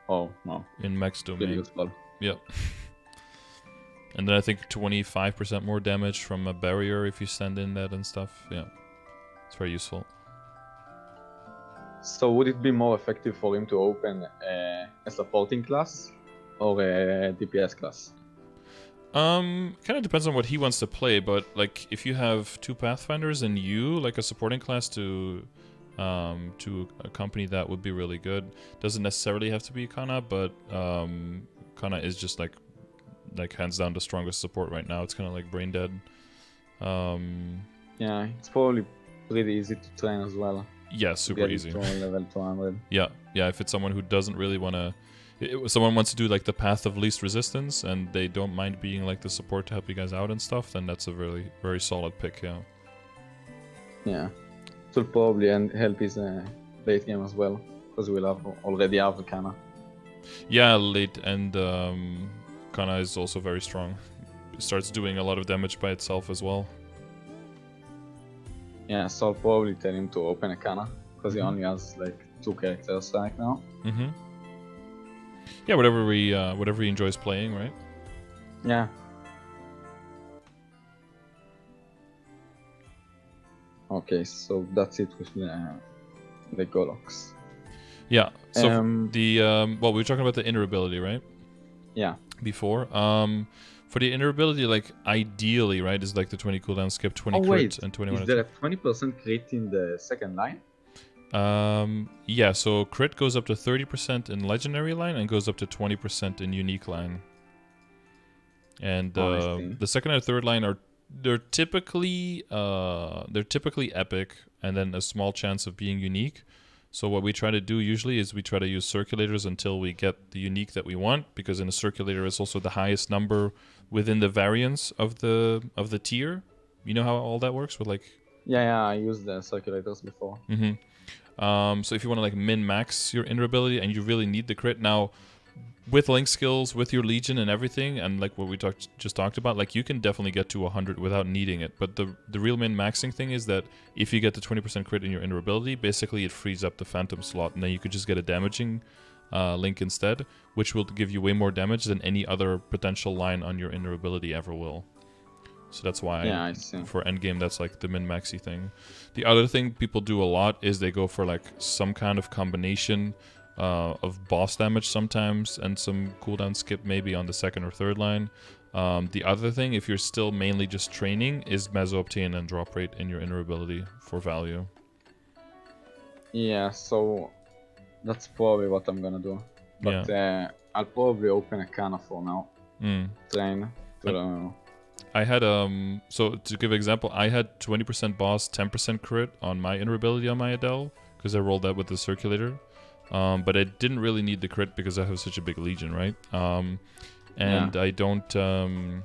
Oh, no. In max domain. Useful. Yep. And then I think 25% more damage from a barrier if you send in that and stuff. Yeah, it's very useful. So would it be more effective for him to open a supporting class or a DPS class? Kind of depends on what he wants to play, but like if you have 2 Pathfinders and you like a supporting class to accompany that would be really good. Doesn't necessarily have to be Kana, but Kana is just like hands down the strongest support right now. It's kind of like brain dead. Yeah, it's probably pretty easy to train as well. Yeah, super easy. Level 200. Yeah. If it's someone who doesn't really want to... someone wants to do like the path of least resistance and they don't mind being like the support to help you guys out and stuff, then that's a very, very solid pick, yeah. Yeah. It will probably help his late game as well, because we'll already have the Kana. Yeah, late and Kana is also very strong. It starts doing a lot of damage by itself as well. Yeah, so I'll probably tell him to open a Kana, because he only has like 2 characters right now. Yeah, whatever he enjoys playing, right? Yeah. Okay, so that's it with the Golux. Yeah. So well, we were talking about the inner ability, right? Yeah. Before, for the inner ability, like ideally, right, is like the 20 cooldown skip, 20 crit, and 21. Is there a 20% crit in the second line? Yeah, so crit goes up to 30% in legendary line and goes up to 20% in unique line. And the second and third line are they're typically epic and then a small chance of being unique. So what we try to do usually is we try to use circulators until we get the unique that we want, because in a circulator it's also the highest number within the variance of the tier. You know how all that works with like... Yeah, I used the circulators before. So if you want to like min-max your inner ability and you really need the crit, now with link skills, with your legion and everything, and like what we just talked about, like you can definitely get to 100 without needing it. But the real min-maxing thing is that if you get the 20% crit in your inner ability, basically it frees up the phantom slot, and then you could just get a damaging link instead, which will give you way more damage than any other potential line on your inner ability ever will. So that's why Yeah, I see. for endgame that's like the min-maxy thing. The other thing people do a lot is they go for like some kind of combination of boss damage sometimes and some cooldown skip maybe on the second or third line. The other thing, if you're still mainly just training, is meso-obtain and drop rate in your inner ability for value. Yeah, so that's probably what I'm gonna do. But I'll probably open a canna for now. Train to I had so to give an example, I had 20% boss, 10% crit on my inner ability on my Adele because I rolled that with the circulator. But I didn't really need the crit because I have such a big legion, right? And I don't and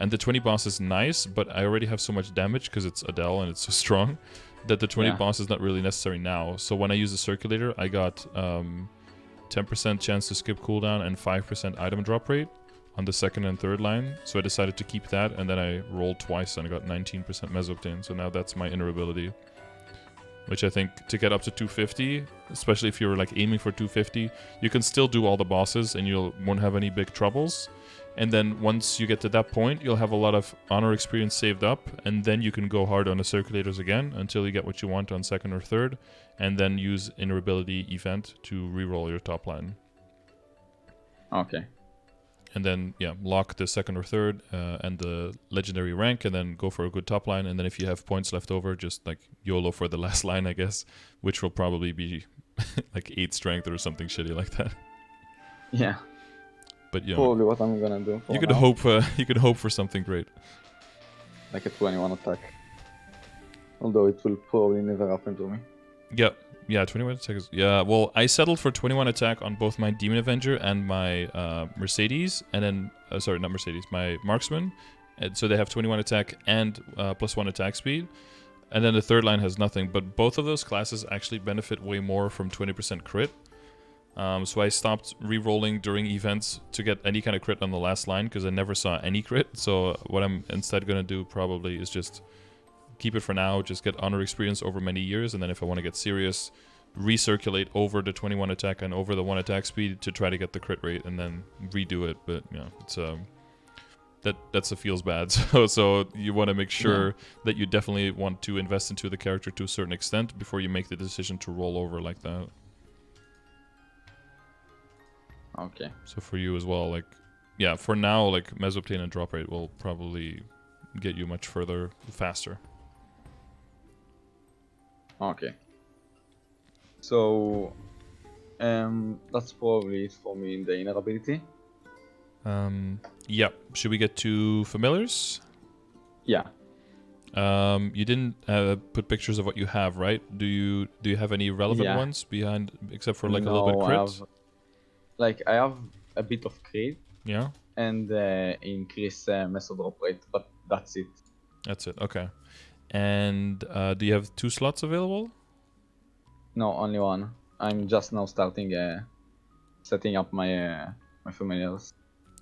the 20 boss is nice, but I already have so much damage because it's Adele and it's so strong that the 20 boss is not really necessary now. So when I use the circulator, I got 10% chance to skip cooldown and 5% item drop rate on the second and third line. So I decided to keep that, and then I rolled twice and I got 19% meso-obtain. So now that's my inner ability, which I think to get up to 250, especially if you're like aiming for 250, you can still do all the bosses and you won't have any big troubles. And then once you get to that point, you'll have a lot of honor experience saved up, and then you can go hard on the circulators again until you get what you want on second or third, and then use inner ability event to reroll your top line. Okay. And then, lock the second or third and the legendary rank, and then go for a good top line. And then if you have points left over, just like YOLO for the last line, I guess, which will probably be like 8 strength or something shitty like that. Yeah. But probably what I'm gonna do. You could hope. You could hope for something great, like a 21 attack. Although it will probably never happen to me. Yeah, 21 attack is... Yeah, well, I settled for 21 attack on both my Demon Avenger and my Mercedes, and then... sorry, not Mercedes, my Marksman. And so they have 21 attack and +1 attack speed. And then the third line has nothing, but both of those classes actually benefit way more from 20% crit. So I stopped re-rolling during events to get any kind of crit on the last line, because I never saw any crit. So what I'm instead going to do probably is just... keep it for now, just get honor experience over many years, and then if I want to get serious, recirculate over the 21 attack and over the 1 attack speed to try to get the crit rate, and then redo it. But it's that's a feels bad. So you want to make sure that you definitely want to invest into the character to a certain extent before you make the decision to roll over like that. Okay. So for you as well, like, for now, like meso-obtain and drop rate will probably get you much further faster. Okay. So, that's probably it for me in the inner ability. Yeah. Should we get to familiars? Yeah. You didn't put pictures of what you have, right? Do you have any relevant ones behind, except for like a little bit crit? I have a bit of crit. Yeah. And increase meso drop rate, but that's it. That's it. Okay. And do you have 2 slots available? No, only one. I'm just now starting setting up my my familiars.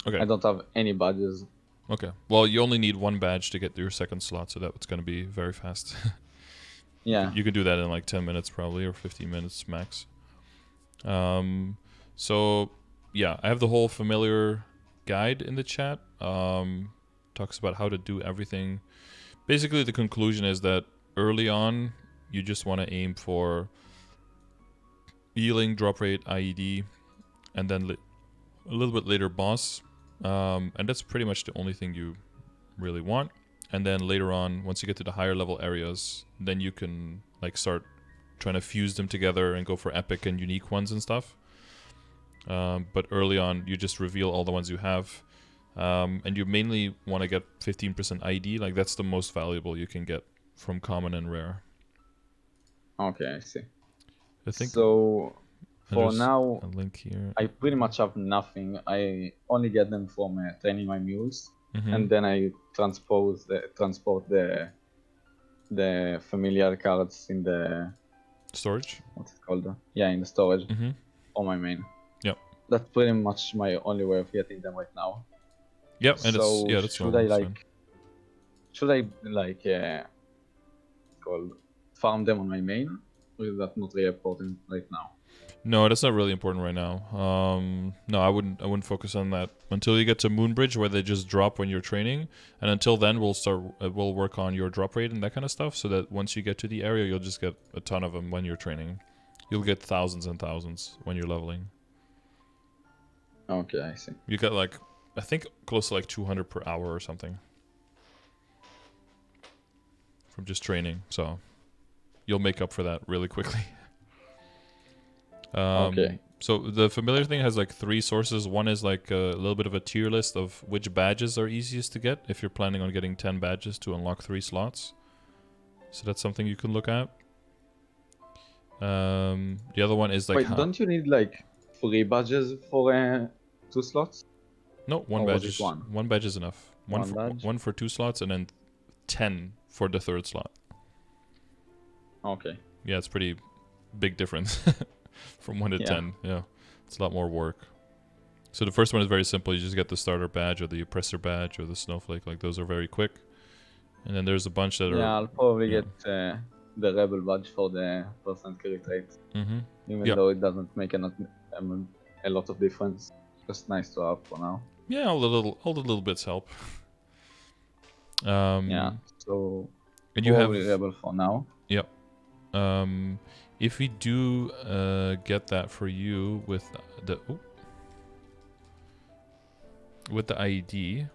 Okay. I don't have any badges. Okay. Well, you only need 1 badge to get your second slot, so that's going to be very fast. Yeah. You can do that in like 10 minutes probably, or 15 minutes max. So yeah, I have the whole familiar guide in the chat. Talks about how to do everything. Basically, the conclusion is that early on, you just want to aim for healing, drop rate, IED, and then a little bit later boss. And that's pretty much the only thing you really want. And then later on, once you get to the higher level areas, then you can like start trying to fuse them together and go for epic and unique ones and stuff. But early on, you just reveal all the ones you have. And you mainly want to get 15% ID, like that's the most valuable you can get from common and rare. Okay, I see. I think so. For now, a link here. I pretty much have nothing. I only get them from training my mules, and then I transport the familiar cards in the storage. What's it called? Yeah, in the storage on my main. Yep. That's pretty much my only way of getting them right now. Yep, and so that's should I should I farm them on my main, Or is that not really important right now? No, that's not really important right now. No, I wouldn't focus on that until you get to Moonbridge, where they just drop when you're training, and until then we'll work on your drop rate and that kind of stuff, so that once you get to the area, you'll just get a ton of them when you're training. You'll get thousands and thousands when you're leveling. Okay, I see. You get like, I think close to like 200 per hour or something from just training, so you'll make up for that really quickly. Okay. So the familiar thing has like 3 sources. One is like a little bit of a tier list of which badges are easiest to get if you're planning on getting 10 badges to unlock 3 slots. So that's something you can look at. The other one is like... Wait, don't you need like 3 badges for 2 slots? No, one badge is one badge is enough. One for 2 slots and then 10 for the 3rd slot. Okay. Yeah, it's pretty big difference from 1 to 10. Yeah, it's a lot more work. So the first one is very simple. You just get the starter badge or the oppressor badge or the snowflake. Like those are very quick. And then there's a bunch that are... Yeah, I'll probably get the rebel badge for the % crit rate. Even though it doesn't make a lot of difference. Just nice to have for now. Yeah, all the little bits help. Yeah, so and you have rebel for now. Yep. If we do get that for you with the IED,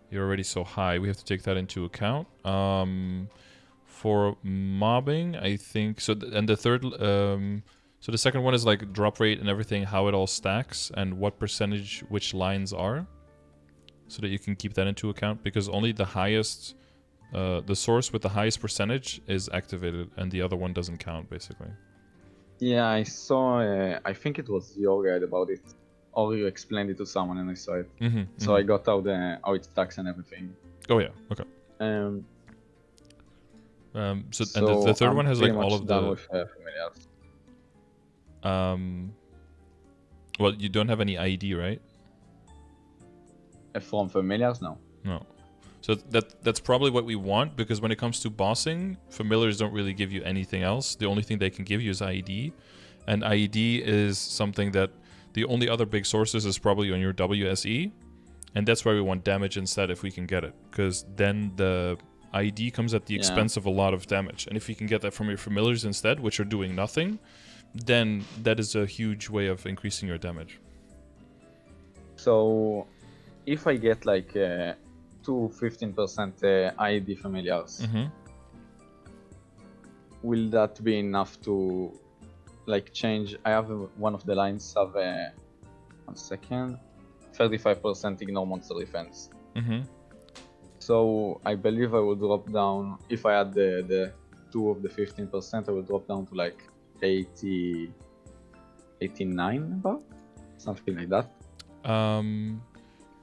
you're already so high. We have to take that into account. For mobbing, I think so. And the third, so the second one is like drop rate and everything, how it all stacks and what percentage which lines are, so that you can keep that into account, because only the highest, the source with the highest percentage is activated, and the other one doesn't count, basically. Yeah, I saw. I think it was your guide about it, or you explained it to someone, and I saw it. So I got out how it stacks and everything. Oh yeah, okay. So and the third one has like all of the. Familiars. Well, you don't have any ID, right? From familiars, no. No. So that's probably what we want, because when it comes to bossing, familiars don't really give you anything else. The only thing they can give you is IED, and IED is something that the only other big sources is probably on your WSE, and that's why we want damage instead if we can get it, because then the IED comes at the expense of a lot of damage, and if you can get that from your familiars instead, which are doing nothing, then that is a huge way of increasing your damage. So if I get like 15% IED familiars, will that be enough to like change? I have one of the lines have 35% ignore monster defense. So I believe I will drop down, if I add the 2 of the 15%, I will drop down to like 89 about, something like that.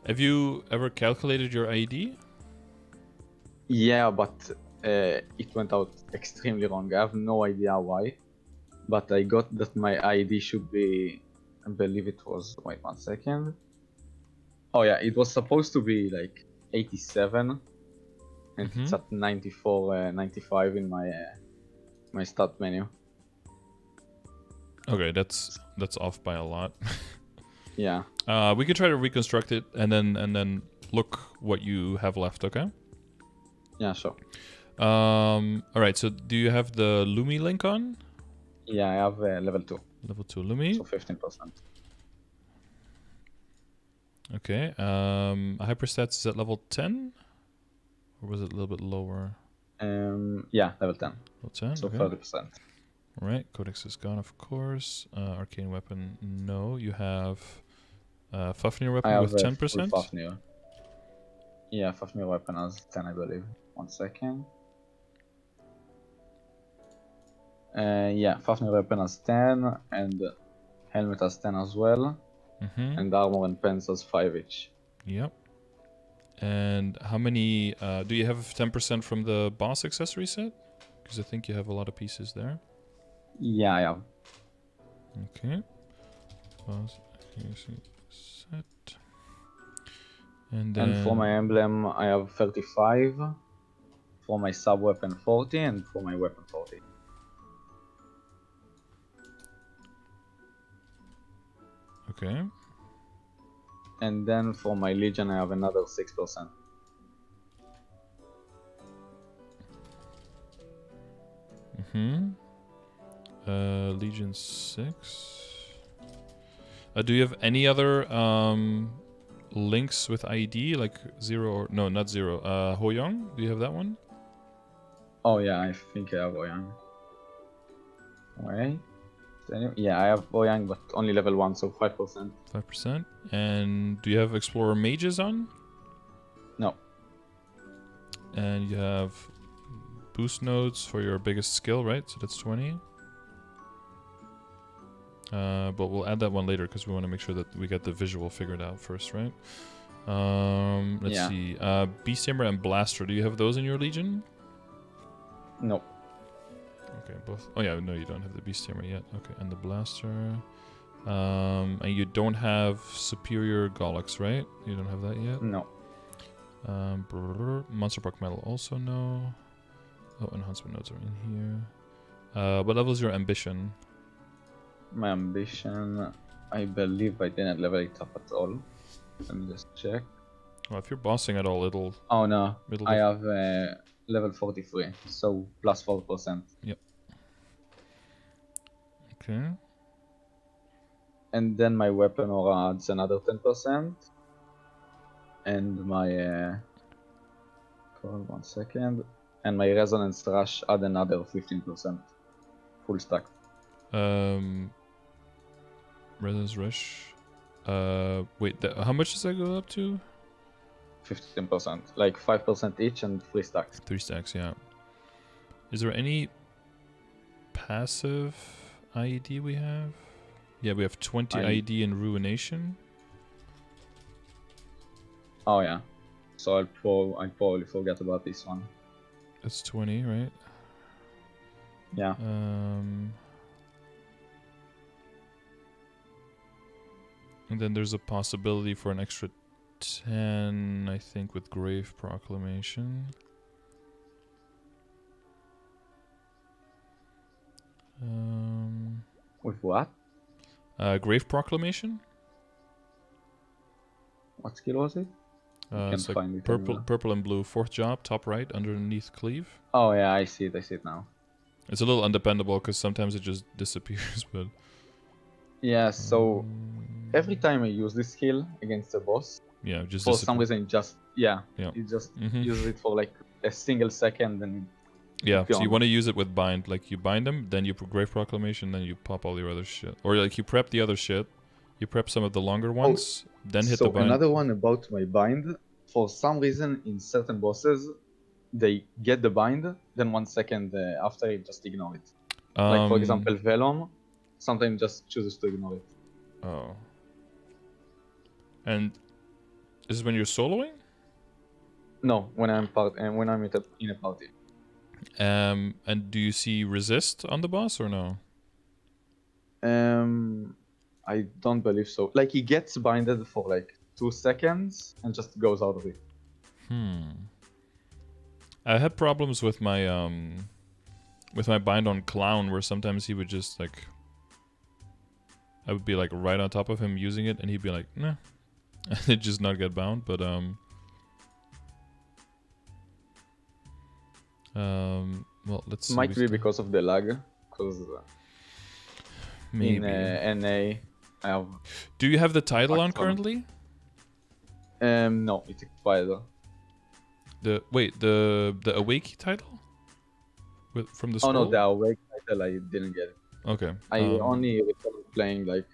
Have you ever calculated your IED? Yeah, but it went out extremely wrong. I have no idea why, but I got that my IED should be, I believe it was, wait 1 second. Oh yeah, it was supposed to be like 87, and it's at 94, 95 in my stat menu. Okay, that's off by a lot. Yeah. We could try to reconstruct it and then look what you have left. Okay. Yeah, sure. All right. So do you have the Lumi link on? Yeah, I have level 2. Level 2 Lumi. So 15%. Okay. Hyperstats is at level 10, or was it a little bit lower? Yeah, level 10. Level 10. So okay. 30%. All right. Codex is gone, of course. Arcane weapon. No, you have Fafnir weapon with 10%. Fafnir. Yeah, Fafnir weapon has 10, I believe. 1 second. Yeah, Fafnir weapon has 10, and helmet has 10 as well. And armor and pants has 5 each. Yep. And how many do you have 10% from the boss accessory set? Because I think you have a lot of pieces there. Yeah, I have. Okay. Boss accessory set. And for my emblem, I have 35. For my sub weapon, 40, and for my weapon, 40. Okay. And then for my Legion, I have another 6%. Legion 6. Do you have any other links with ID, like 0 or... No, not 0. Hoyoung? Do you have that one? Oh yeah, I think I have Ouyang. Wait. Yeah, I have Ouyang, but only level 1, so 5%. 5%. And do you have Explorer Mages on? No. And you have boost nodes for your biggest skill, right? So that's 20. But we'll add that one later because we want to make sure that we get the visual figured out first, right? Let's see. Beasthammer and Blaster. Do you have those in your Legion? No. Okay, both. Oh yeah, no, you don't have the Beasthammer yet. Okay, and the Blaster. And you don't have Superior Gollux, right? You don't have that yet? No. Monster Buck Metal also no. Oh, enhancement nodes are in here. What level is your ambition? My ambition, I believe I didn't level it up at all. Let me just check. Well, if you're bossing at all, it'll... Oh no, I have level 43, so plus 4%. Yep. Okay. And then my weapon aura adds another 10%. And my... hold 1 second. And my resonance rush add another 15%. Full stack. Resonance rush. Wait, how much does that go up to? 15%. Like 5% each and 3 stacks. 3 stacks, yeah. Is there any passive IED we have? Yeah, we have 20 IED in Ruination. Oh yeah. So I probably forgot about this one. That's 20, right? Yeah. And then there's a possibility for an extra 10, I think, with Grave Proclamation. With what? Grave Proclamation? What skill was it? It's like purple and blue. 4th job, top right, underneath cleave. Oh yeah, I see it now. It's a little undependable because sometimes it just disappears, but... Yeah, so every time I use this skill against a boss, yeah, just for some reason it just uses it for like a single second and yeah, so you want to use it with bind, like you bind them, then you Grave Proclamation, then you pop all your other shit, or like you prep the other shit, you prep some of the longer ones, then hit the bind. So another one about my bind, for some reason in certain bosses they get the bind, then 1 second after it just ignore it. Like for example Velom sometimes just chooses to ignore it. Oh. And this is when you're soloing? No, when I'm in a party. And do you see resist on the boss or no? I don't believe so. Like he gets binded for like 2 seconds and just goes out of it. I had problems with my bind on Clown where sometimes he would just like, I would be like right on top of him using it and he'd be like, nah. And it'd just not get bound, but well, let's see. Might be because of the lag, because maybe in NA I have... Do you have the title on currently? No, it expired. The Awake title? From the scroll? Oh no, the Awake title I didn't get it. Okay. I only returned playing like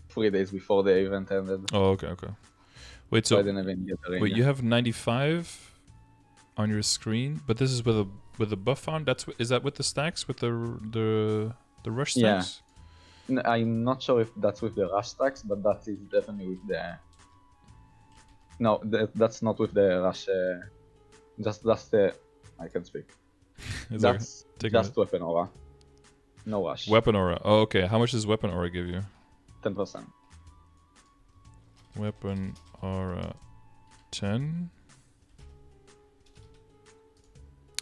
3 days before the event ended. Oh, okay. Wait, so I didn't even get the ring. Wait, you have 95 on your screen, but this is with a buff on. Is that with the stacks, with the rush stacks? Yeah. I'm not sure if that's with the rush stacks, but that is definitely with the... No, that's not with the rush. That's the... I can speak. That's just weapon aura. No rush. Weapon aura. Oh, okay. How much does weapon aura give you? 10%. Weapon aura 10.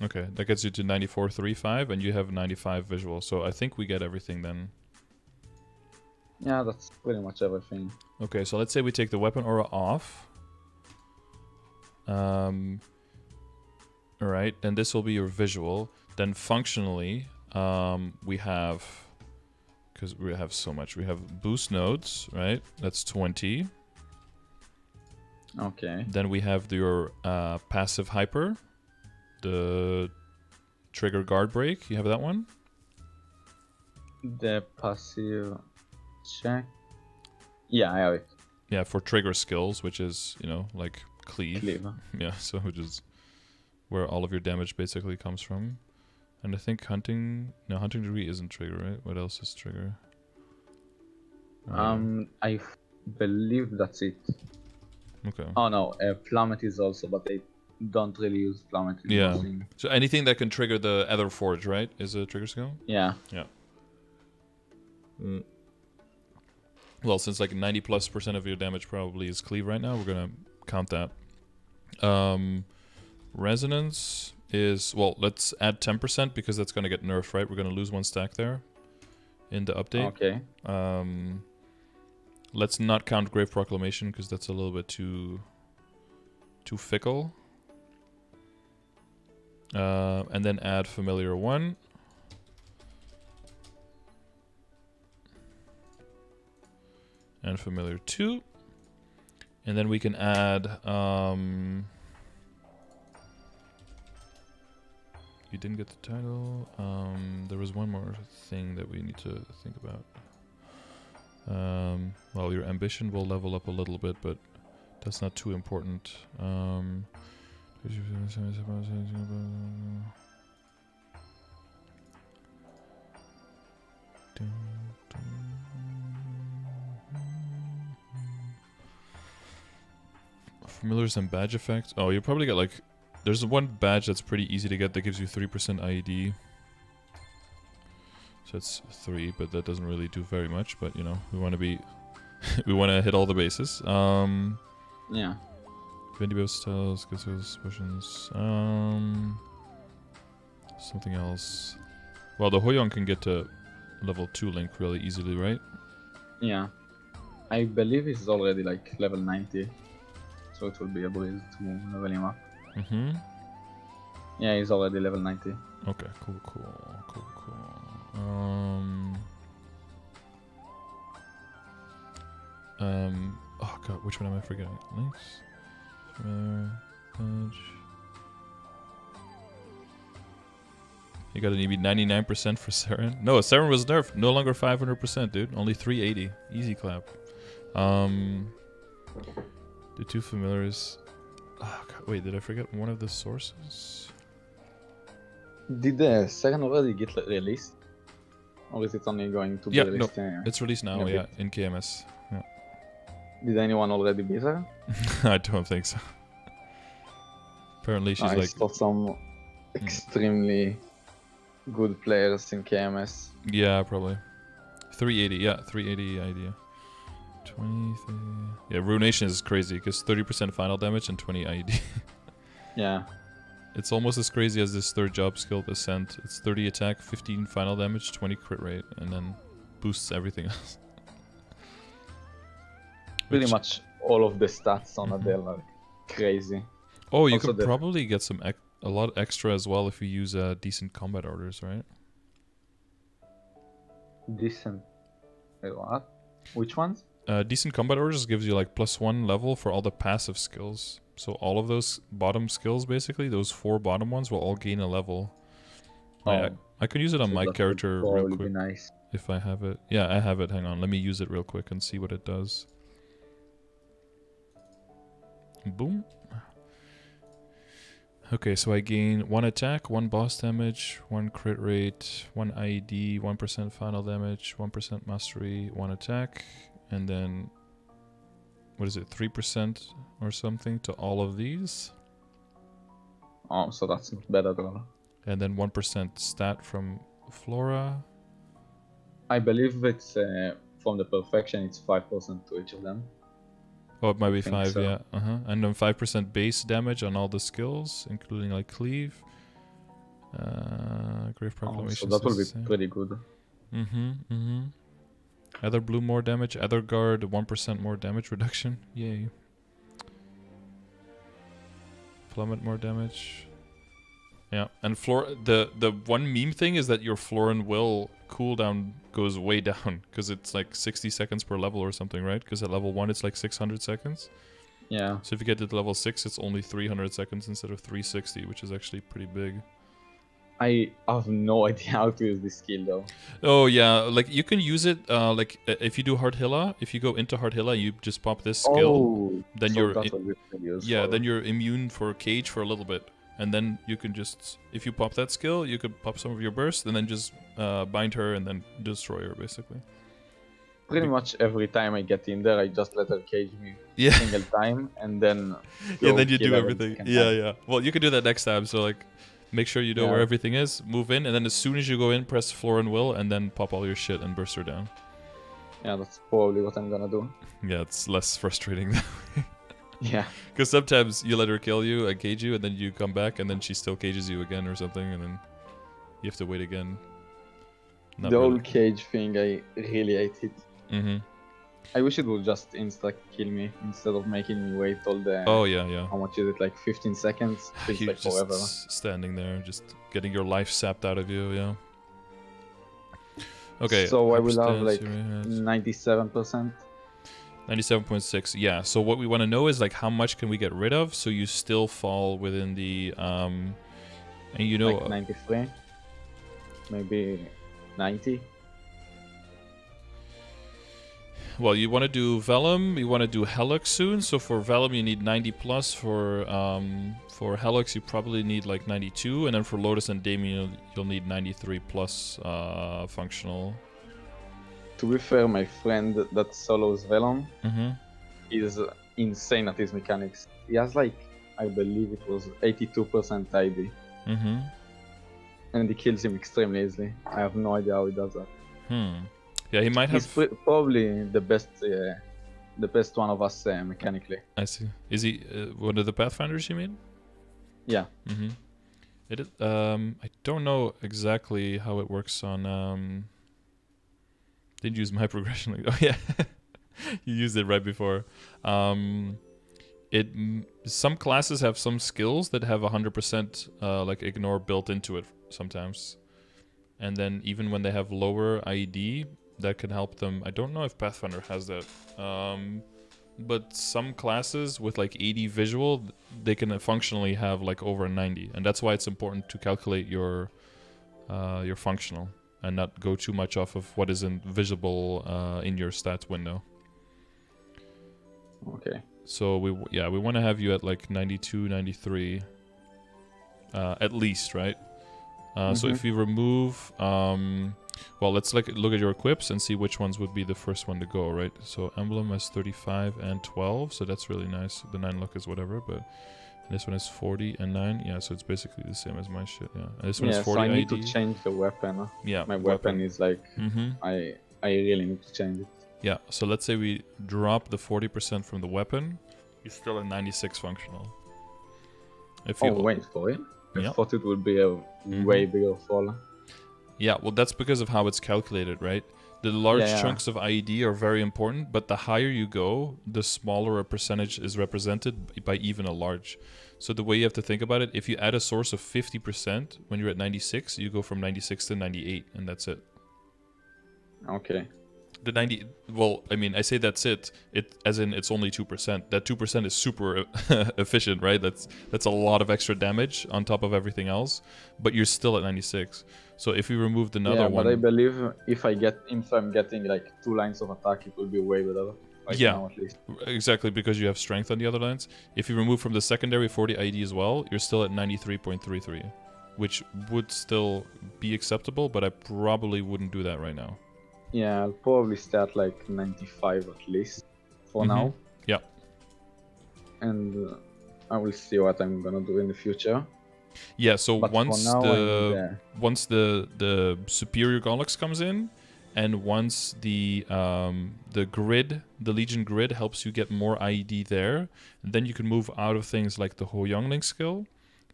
Okay, that gets you to 94.35 and you have 95 visual. So I think we get everything then. Yeah, that's pretty much everything. Okay, so let's say we take the weapon aura off. Alright, then this will be your visual. Then functionally, we have, because we have so much, we have boost nodes, right? That's 20. Okay. Then we have your passive hyper, the trigger guard break. You have that one? The passive check. Yeah, I have it. Yeah, for trigger skills, which is, you know, like cleave. Cleave. Yeah, so which is where all of your damage basically comes from. And I think hunting degree isn't trigger, right? What else is trigger? I believe that's it. Okay. Oh no, plummet is also, but they don't really use plummet. Yeah. So anything that can trigger the Ether Forge, right, is a trigger skill? Yeah. Yeah. Well, since like 90+% of your damage probably is cleave right now, we're gonna count that. Resonance is, well, let's add 10% because that's gonna get nerfed, right? We're gonna lose 1 stack there in the update. Okay. Let's not count Grave Proclamation because that's a little bit too fickle. And then add Familiar 1. And Familiar 2. And then we can add... you didn't get the title. There was one more thing that we need to think about. Well, your ambition will level up a little bit, but that's not too important. Familiars and badge effects. Oh, you probably get like... There's one badge that's pretty easy to get that gives you 3% IED. So it's 3, but that doesn't really do very much. But, you know, we want to be... we want to hit all the bases. Yeah. Vendibo styles, skills, potions. Something else. Well, the Hoyong can get to level 2 Link really easily, right? Yeah. I believe he's already like level 90. So it will be a breeze to level him up. Mm-hmm. Yeah, he's already level 90. Okay, cool. Oh god, which one am I forgetting? Links? Badge. You gotta need 99% for Saren. No, Saren was nerfed. No longer 500%, dude. Only 380. Easy clap. The 2 familiars. Oh god, wait, did I forget one of the sources? Did the second already get released? Or is it only going to be released? No, it's released now, yeah, in GMS. Yeah. Did anyone already beat her? I don't think so. Apparently she's I like... saw some extremely good players in KMS. Yeah, probably. 380, yeah, 380 idea. 20, 30... Yeah, Ruination is crazy because 30% final damage and 20 IED. Yeah. It's almost as crazy as this third job skill, Ascent. It's 30 attack, 15 final damage, 20 crit rate, and then boosts everything else. Pretty much all of the stats on Adele are crazy. Oh, you could probably get some a lot extra as well if you use decent combat orders, right? Decent. Wait, what? Which ones? Decent combat orders gives you like +1 level for all the passive skills. So all of those bottom skills, basically, those 4 bottom ones will all gain a level. Oh, I could use it on my character real quick. Be nice. If I have it. Yeah, I have it. Hang on. Let me use it real quick and see what it does. Boom. Okay, so I gain 1 attack, 1 boss damage, 1 crit rate, 1 IED, 1% final damage, 1% mastery, 1 attack, and then... What is it, 3% or something to all of these? Oh, so that's not bad at all. And then 1% stat from Flora. I believe it's from the perfection, it's 5% to each of them. Oh, it might be 5, so. yeah. And then 5% base damage on all the skills, including like cleave. Grave Proclamation. So that will be pretty good. Ether Blue more damage. Ether Guard 1% more damage reduction. Yay. Plummet more damage. Yeah, and the one meme thing is that your Florin Will cooldown goes way down because it's like 60 seconds per level or something, right? Because at level 1 it's like 600 seconds. Yeah. So if you get to level 6, it's only 300 seconds instead of 360, which is actually pretty big. I have no idea how to use this skill though. Oh yeah, like you can use it like if you do Hard Hilla, if you go into Hard Hilla, you just pop this skill, then so that will be useful. then you're immune for Cage for a little bit. And then you can just, if you pop that skill, you could pop some of your burst and then just bind her and then destroy her, basically. Pretty much every time I get in there, I just let her cage me single time and then yeah, then you do everything. Yeah. Well, you can do that next time. So like, make sure you know where everything is, move in, and then as soon as you go in, press Florin Will, and then pop all your shit and burst her down. Yeah, that's probably what I'm gonna do. Yeah, it's less frustrating that way. Yeah. Because sometimes you let her kill you and cage you, and then you come back, and then she still cages you again or something, and then you have to wait again. The old cage thing, I really hate it. Mm-hmm. I wish it would just insta-kill me instead of making me wait all the... Oh, yeah. How much is it? Like 15 seconds? Feels like just forever. Standing there, just getting your life sapped out of you, yeah. Okay. So I will have like 97%. 97.6, yeah. So what we want to know is like how much can we get rid of so you still fall within the and you know like 93, maybe 90. Well, you want to do Vellum, you want to do Helix soon. So for Vellum you need 90 plus. For Helix you probably need like 92, and then for Lotus and Damien you'll need 93 plus functional. To be fair, my friend that solos Vellum is insane at his mechanics. He has like, I believe it was 82% ID. And he kills him extremely easily. I have no idea how he does that. Yeah, he might have... He's probably the best one of us mechanically. I see. Is he one of the Pathfinders you mean? Yeah. It is, I don't know exactly how it works on... Didn't use my progression link. Oh yeah, you used it right before. Some classes have some skills that have 100% like ignore built into it sometimes, and then even when they have lower IED, that can help them. I don't know if Pathfinder has that, but some classes with like 80 visual, they can functionally have like over 90, and that's why it's important to calculate your functional. And not go too much off of what isn't visible in your stats window. Okay. So we want to have you at like 92, 93, at least, right? So if you remove, well, let's look at your equips and see which ones would be the first one to go, right? So Emblem has 35 and 12, so that's really nice. The 9 luck is whatever, but this one is 40 and 9. Yeah, so it's basically the same as my shit. Yeah, and this one is 40 so I need ID. to change the weapon. Yeah, my weapon is like I really need to change it. Yeah, so let's say we drop the 40% from the weapon. You're still at 96 functional. If you wait for it. I thought it would be a way bigger fall. Yeah, well, that's because of how it's calculated, right? The large chunks of IED are very important, but the higher you go, the smaller a percentage is represented by even a large. So the way you have to think about it, if you add a source of 50% when you're at 96, you go from 96 to 98, and that's it. Okay. The 90, well, I mean, I say that's it. As in, it's only 2%. That 2% is super efficient, right? That's a lot of extra damage on top of everything else, but you're still at 96. So if we removed another one... but I believe if I'm getting like 2 lines of attack, it will be way better. Now, at least. Exactly, because you have strength on the other lines. If you remove from the secondary 40 ID as well, you're still at 93.33, which would still be acceptable, but I probably wouldn't do that right now. Yeah, I'll probably start like 95 at least for now. Yeah. And I will see what I'm gonna do in the future. Yeah, so but once now, the superior Golux comes in, and once the grid, the Legion grid helps you get more IED there, then you can move out of things like the Ho Youngling skill,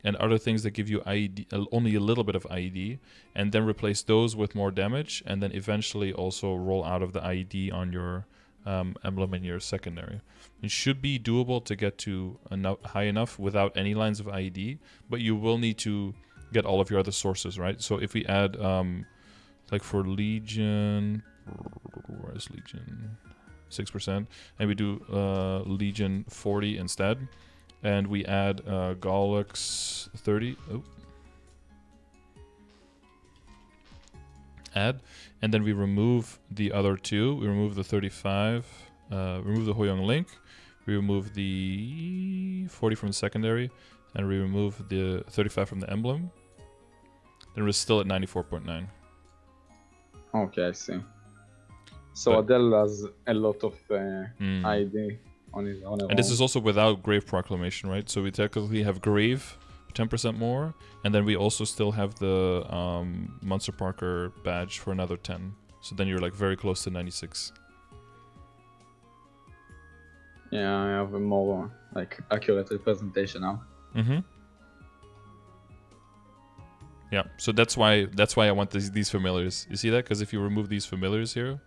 and other things that give you IED, only a little bit of IED, and then replace those with more damage, and then eventually also roll out of the IED on your emblem in your secondary. It should be doable to get to high enough without any lines of IED, but you will need to get all of your other sources, right? So if we add, like for Legion, where is Legion? 6%, and we do Legion 40 instead, and we add Gollux 30. Oh. Add, and then we remove the other two. We remove the 35, remove the Hoyoung Link, we remove the 40 from the secondary, and we remove the 35 from the emblem. Then we're still at 94.9. Okay, I see. So Adele has a lot of ID on his own. And this is also without Grave Proclamation, right? So we technically have Grave 10% more, and then we also still have the Monster Parker badge for another 10. So then you're like very close to 96. Yeah, I have a more like accurate representation now. Mm-hmm. Yeah, so that's why I want these familiars. You see that? Because if you remove these familiars here,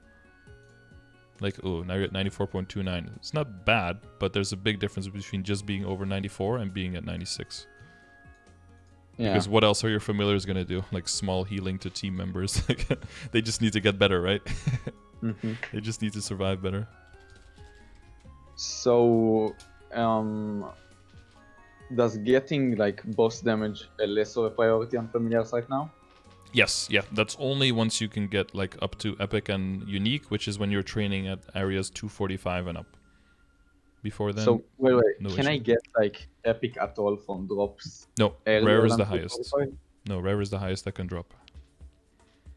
like, oh, now you're at 94.29. It's not bad, but there's a big difference between just being over 94 and being at 96. Yeah. Because what else are your familiars going to do? Like small healing to team members. They just need to get better, right? Mm-hmm. They just need to survive better. So, does getting like boss damage a less of a priority on familiars right now? Yes, yeah. That's only once you can get like up to epic and unique, which is when you're training at areas 245 and up. Before then, so wait, no can issue. I get like epic at all from drops? No, rare is the highest. No, rare is the highest that can drop.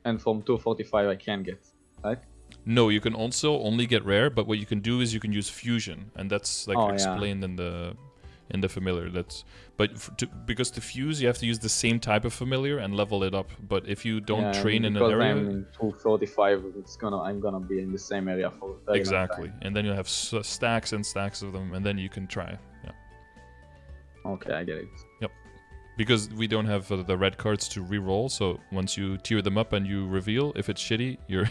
And from 245 I can get, right? No, you can also only get rare, but what you can do is you can use fusion, and that's like explained in the familiar. That's because to fuse you have to use the same type of familiar and level it up. But if you don't train in an area, I'm in 245, I'm gonna be in the same area for a very long time. And then you'll have stacks and stacks of them, and then you can try. Yeah. Okay, I get it. Yep. Because we don't have the red cards to re-roll, so once you tier them up and you reveal, if it's shitty, you're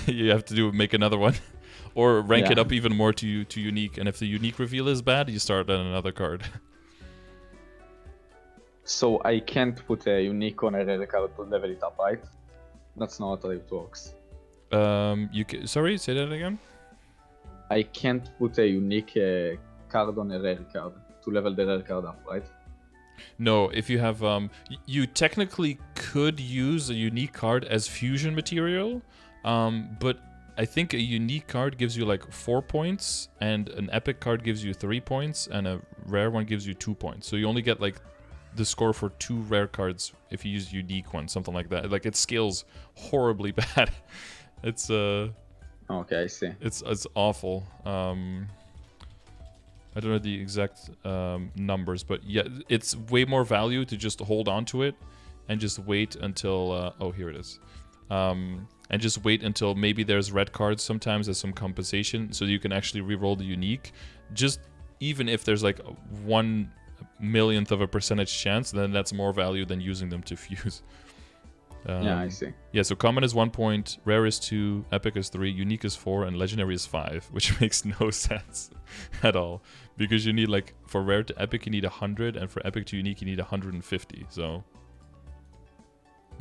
you have to make another one. Or rank it up even more to unique, and if the unique reveal is bad, you start on another card. So I can't put a unique on a rare card to level it up, right? That's not how it works. Sorry, say that again? I can't put a unique card on a rare card to level the rare card up, right? No, if you have you technically could use a unique card as fusion material, but I think a unique card gives you like 4 points, and an epic card gives you 3 points, and a rare one gives you 2 points. So you only get like the score for 2 rare cards if you use unique ones, something like that. Like it scales horribly bad. It's okay, I see. It's awful. I don't know the exact numbers, but yeah, it's way more value to just hold on to it and just wait until oh, here it is. And just wait until maybe there's red cards sometimes as some compensation, so you can actually re-roll the unique. Just even if there's like 1/1,000,000th of a percentage chance, then that's more value than using them to fuse. Yeah, I see. Yeah, so common is 1 point, rare is 2, epic is 3, unique is 4, and legendary is 5, which makes no sense at all. Because you need like, for rare to epic you need 100, and for epic to unique you need 150, so...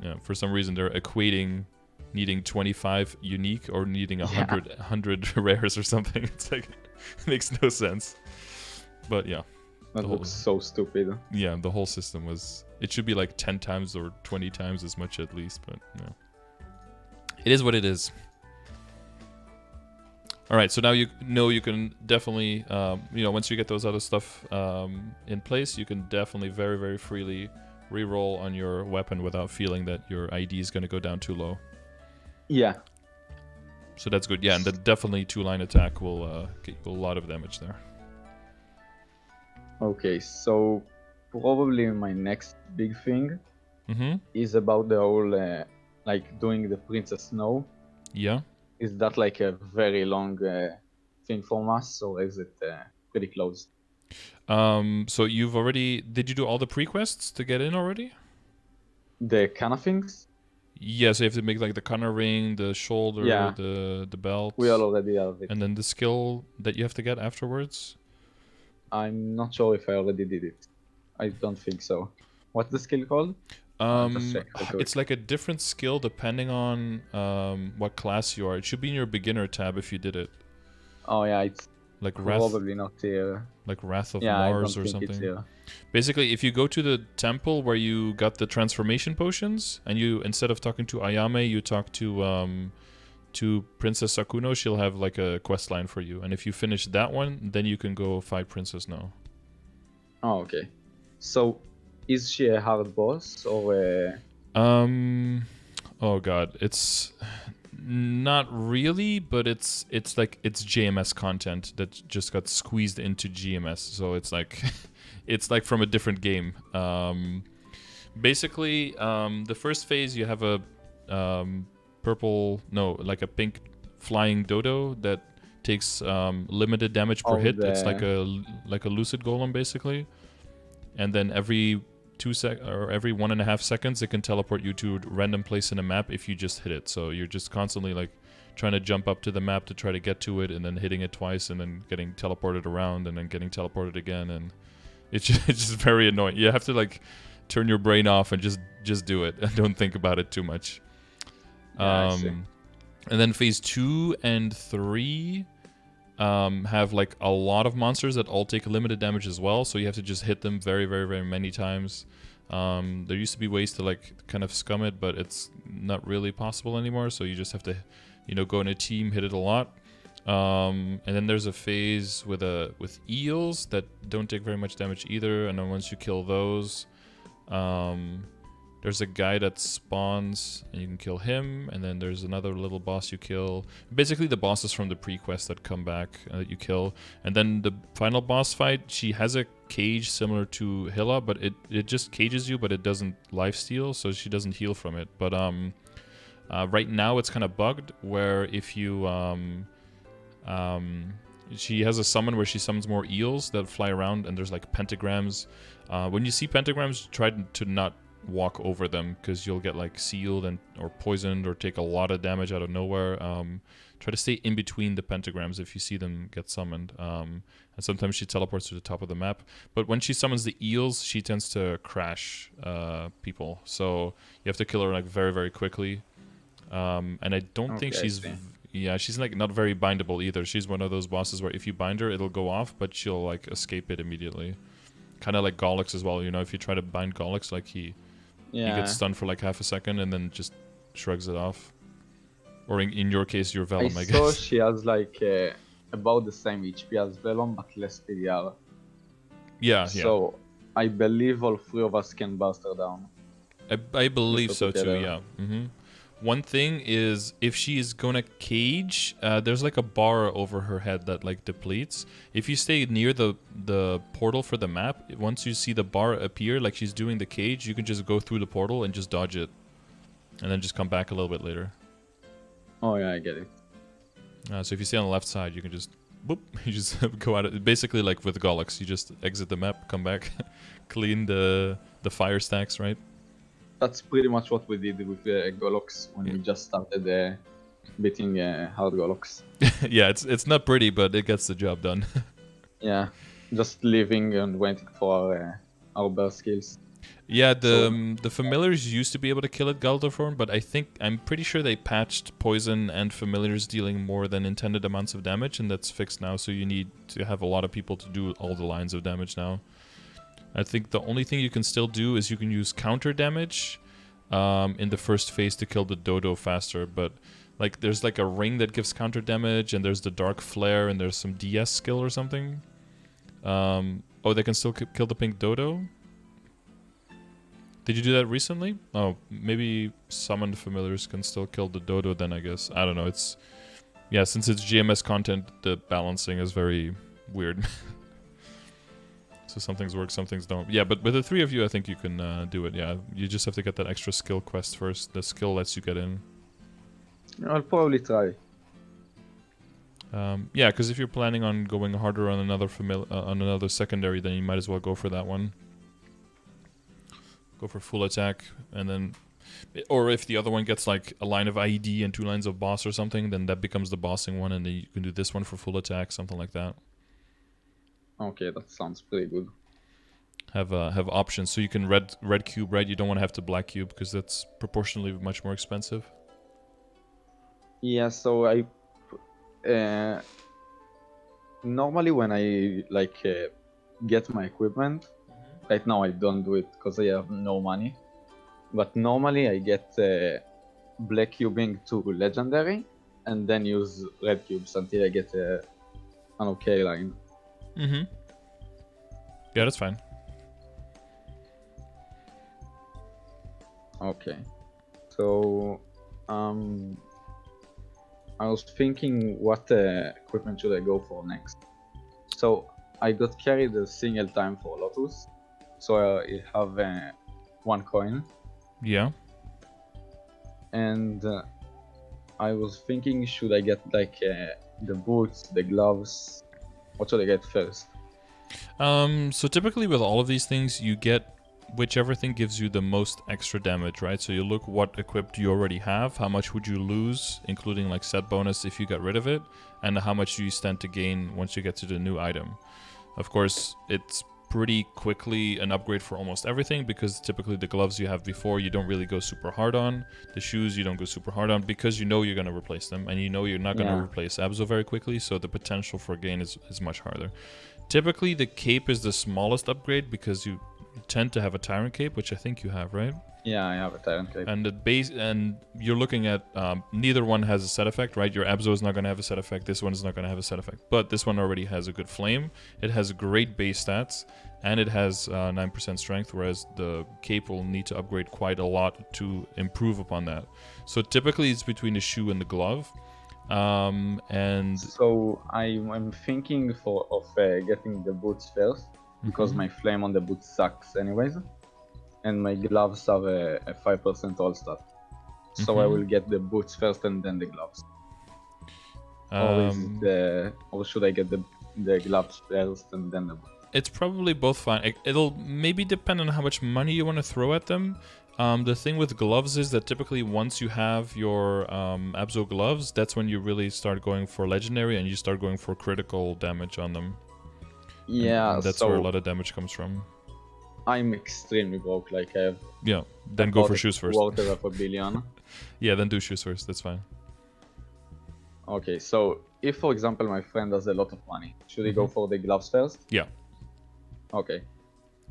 Yeah, for some reason they're equating needing 25 unique or needing 100 rares or something. It's like, it makes no sense. But yeah. That looks so stupid. Yeah, the whole system was... It should be like 10 times or 20 times as much at least, but no. It is what it is. Alright, so now you know you can definitely, once you get those other stuff in place, you can definitely very, very freely re-roll on your weapon without feeling that your ID is going to go down too low. Yeah. So that's good. Yeah, and then definitely 2-line attack will get you a lot of damage there. Okay, so probably my next big thing is about the whole, like, doing the Princess Snow. Yeah. Is that like a very long thing from us, or is it pretty close? So you've already... Did you do all the pre-quests to get in already? The kind of things? Yeah, so you have to make like the corner ring, the shoulder, Yeah. the belt. We already have it. And then the skill that you have to get afterwards? I'm not sure if I already did it. I don't think so. What's the skill called? Just check real quick. It's like a different skill depending on what class you are. It should be in your beginner tab if you did it. Oh yeah, it's like probably not here. Like Wrath of Yeah, Mars I don't or think something. It's here. Basically, if you go to the temple where you got the transformation potions, and you instead of talking to Ayame, you talk to Princess Sakuno, she'll have like a quest line for you. And if you finish that one, then you can go fight Princess No. Oh, okay. So, is she a hard boss or a... Oh god, it's not really, but it's like it's GMS content that just got squeezed into GMS, so it's like it's like from a different game. Basically, the first phase you have a like a pink flying dodo that takes limited damage per hit. It's like a lucid golem basically, and then every every 1.5 seconds it can teleport you to a random place in a map if you just hit it. So you're just constantly like trying to jump up to the map to try to get to it, and then hitting it twice, and then getting teleported around, and then getting teleported again, and it's just very annoying. You have to like turn your brain off and just do it and don't think about it too much. Yeah, I see. And then phase 2 and 3 have like a lot of monsters that all take limited damage as well, so you have to just hit them very, very, very many times. There used to be ways to like kind of scum it, but it's not really possible anymore, so you just have to, you know, go in a team, hit it a lot. And then there's a phase with eels that don't take very much damage either, and then once you kill those, there's a guy that spawns and you can kill him, and then there's another little boss you kill. Basically the bosses from the pre-quest that come back that you kill. And then the final boss fight, she has a cage similar to Hilla, but it just cages you, but it doesn't lifesteal, so she doesn't heal from it. But right now it's kind of bugged, where if you... she has a summon where she summons more eels that fly around, and there's like pentagrams. When you see pentagrams, try to not walk over them, because you'll get like sealed or poisoned or take a lot of damage out of nowhere. Try to stay in between the pentagrams if you see them get summoned. And sometimes she teleports to the top of the map, but when she summons the eels, she tends to crash people, so you have to kill her like very, very quickly. And I don't think she's she's like not very bindable either. She's one of those bosses where if you bind her, it'll go off, but she'll like escape it immediately. Kind of like Gollux as well, you know, if you try to bind Gollux, like he gets stunned for like half a second and then just shrugs it off. Or in your case, your Vellum, I guess. I saw she has like about the same HP as Vellum, but less PDR. Yeah, so I believe all three of us can bust her down. I believe so too, yeah. One thing is, if she is gonna cage, there's like a bar over her head that like depletes. If you stay near the portal for the map, once you see the bar appear, like she's doing the cage, you can just go through the portal and just dodge it, and then just come back a little bit later. Oh yeah, I get it. So if you stay on the left side, you can just boop, you just go out. Basically, like with Gollux, you just exit the map, come back, clean the fire stacks, right? That's pretty much what we did with Gollux when we just started beating hard Gollux. Yeah, it's not pretty, but it gets the job done. Yeah, just living and waiting for our burst skills. Yeah, the familiars used to be able to kill it Galdor form, but I'm pretty sure they patched poison and familiars dealing more than intended amounts of damage, and that's fixed now, so you need to have a lot of people to do all the lines of damage now. I think the only thing you can still do is you can use counter damage in the first phase to kill the dodo faster, but like there's like a ring that gives counter damage, and there's the dark flare, and there's some DS skill or something. Oh, they can still kill the pink dodo? Did you do that recently? Oh, maybe summoned familiars can still kill the dodo then, I guess. I don't know, yeah, since it's GMS content, the balancing is very weird. So some things work, some things don't. Yeah, but with the three of you, I think you can do it. Yeah, you just have to get that extra skill quest first. The skill lets you get in. I'll probably try. Yeah, because if you're planning on going harder on another secondary, then you might as well go for that one. Go for full attack, and then, or if the other one gets like a line of IED and 2 lines of boss or something, then that becomes the bossing one, and then you can do this one for full attack, something like that. Okay, that sounds pretty good. Have options, so you can red cube, right? You don't want to have to black cube because that's proportionally much more expensive. Yeah, so I normally when I like get my equipment, right now I don't do it because I have no money. But normally I get black cubing to legendary, and then use red cubes until I get an okay line. Mm-hmm. Yeah, that's fine. Okay, so I was thinking what equipment should I go for next. So I got carried a single time for Lotus, so I have 1 coin. Yeah. And I was thinking, should I get like the boots, the gloves? What should I get first? So typically with all of these things, you get whichever thing gives you the most extra damage, right? So you look what equipped you already have, how much would you lose, including like set bonus if you got rid of it, and how much do you stand to gain once you get to the new item. Of course, it's pretty quickly an upgrade for almost everything, because typically the gloves you have before you don't really go super hard on. The shoes you don't go super hard on because you know you're going to replace them, and you know you're not going to replace Abso very quickly, so the potential for gain is much harder. Typically the cape is the smallest upgrade because you tend to have a Tyrant Cape, which I think you have, right? Yeah, I have a Tyrant Cape. And the base, and you're looking at neither one has a set effect, right? Your Abso is not going to have a set effect. This one is not going to have a set effect. But this one already has a good flame. It has great base stats, and it has 9% strength, whereas the cape will need to upgrade quite a lot to improve upon that. So typically it's between the shoe and the glove. And so I'm thinking of getting the boots first, because my flame on the boots sucks anyways, and my gloves have a 5% all stat. So I will get the boots first and then the gloves. Or should I get the gloves first and then the boots? It's probably both fine. It'll maybe depend on how much money you want to throw at them. The thing with gloves is that typically once you have your Abso gloves, that's when you really start going for legendary and you start going for critical damage on them. Yeah, and that's where a lot of damage comes from. I'm extremely broke, like I have... Yeah, then go for shoes first. Quarter of a billion. Yeah, then do shoes first, that's fine. Okay, so if for example my friend has a lot of money, should he go for the gloves first? Yeah. Okay.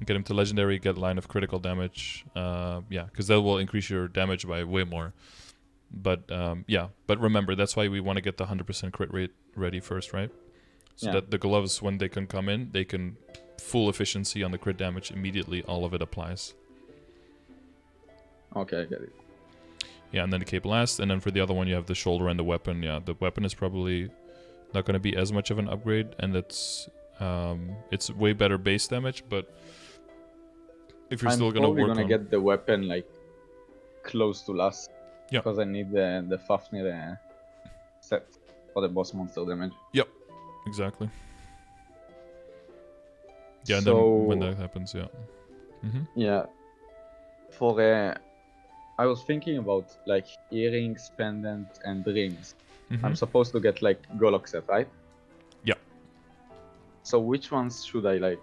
Get him to legendary, get line of critical damage. Yeah, because that will increase your damage by way more. But yeah, but remember, that's why we want to get the 100% crit rate ready first, right? So that the gloves, when they can come in, they can full efficiency on the crit damage immediately. All of it applies. Okay, I get it. Yeah, and then the cape last, and then for the other one you have the shoulder and the weapon. Yeah, the weapon is probably not going to be as much of an upgrade, and it's way better base damage, but if you're still going to work on... I'm probably going to get the weapon like close to last. Yeah. Because I need the Fafnir set for the boss monster damage. Yep, exactly. Yeah, so, and then when that happens, yeah. Yeah. For I was thinking about like earrings, pendant, and rings. I'm supposed to get like Golok set, right? Yeah. So which ones should I like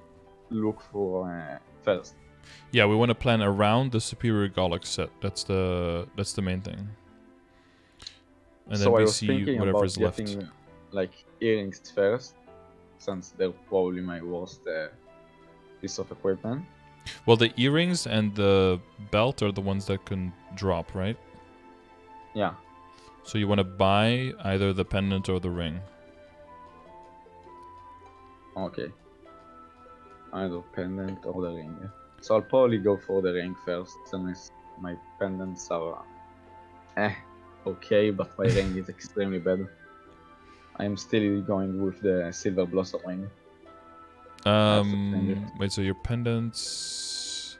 look for first? Yeah, we want to plan around the superior Golok set. That's the main thing. And so then I we was see thinking whatever's about left. Getting like earrings first, since they're probably my worst piece of equipment. Well, the earrings and the belt are the ones that can drop, right? Yeah. So you want to buy either the pendant or the ring. Okay. Either pendant or the ring. Yeah. So I'll probably go for the ring first, since my pendants are okay, but my ring is extremely bad. I'm still going with the Silver Blossom ring. Wait, so your pendants...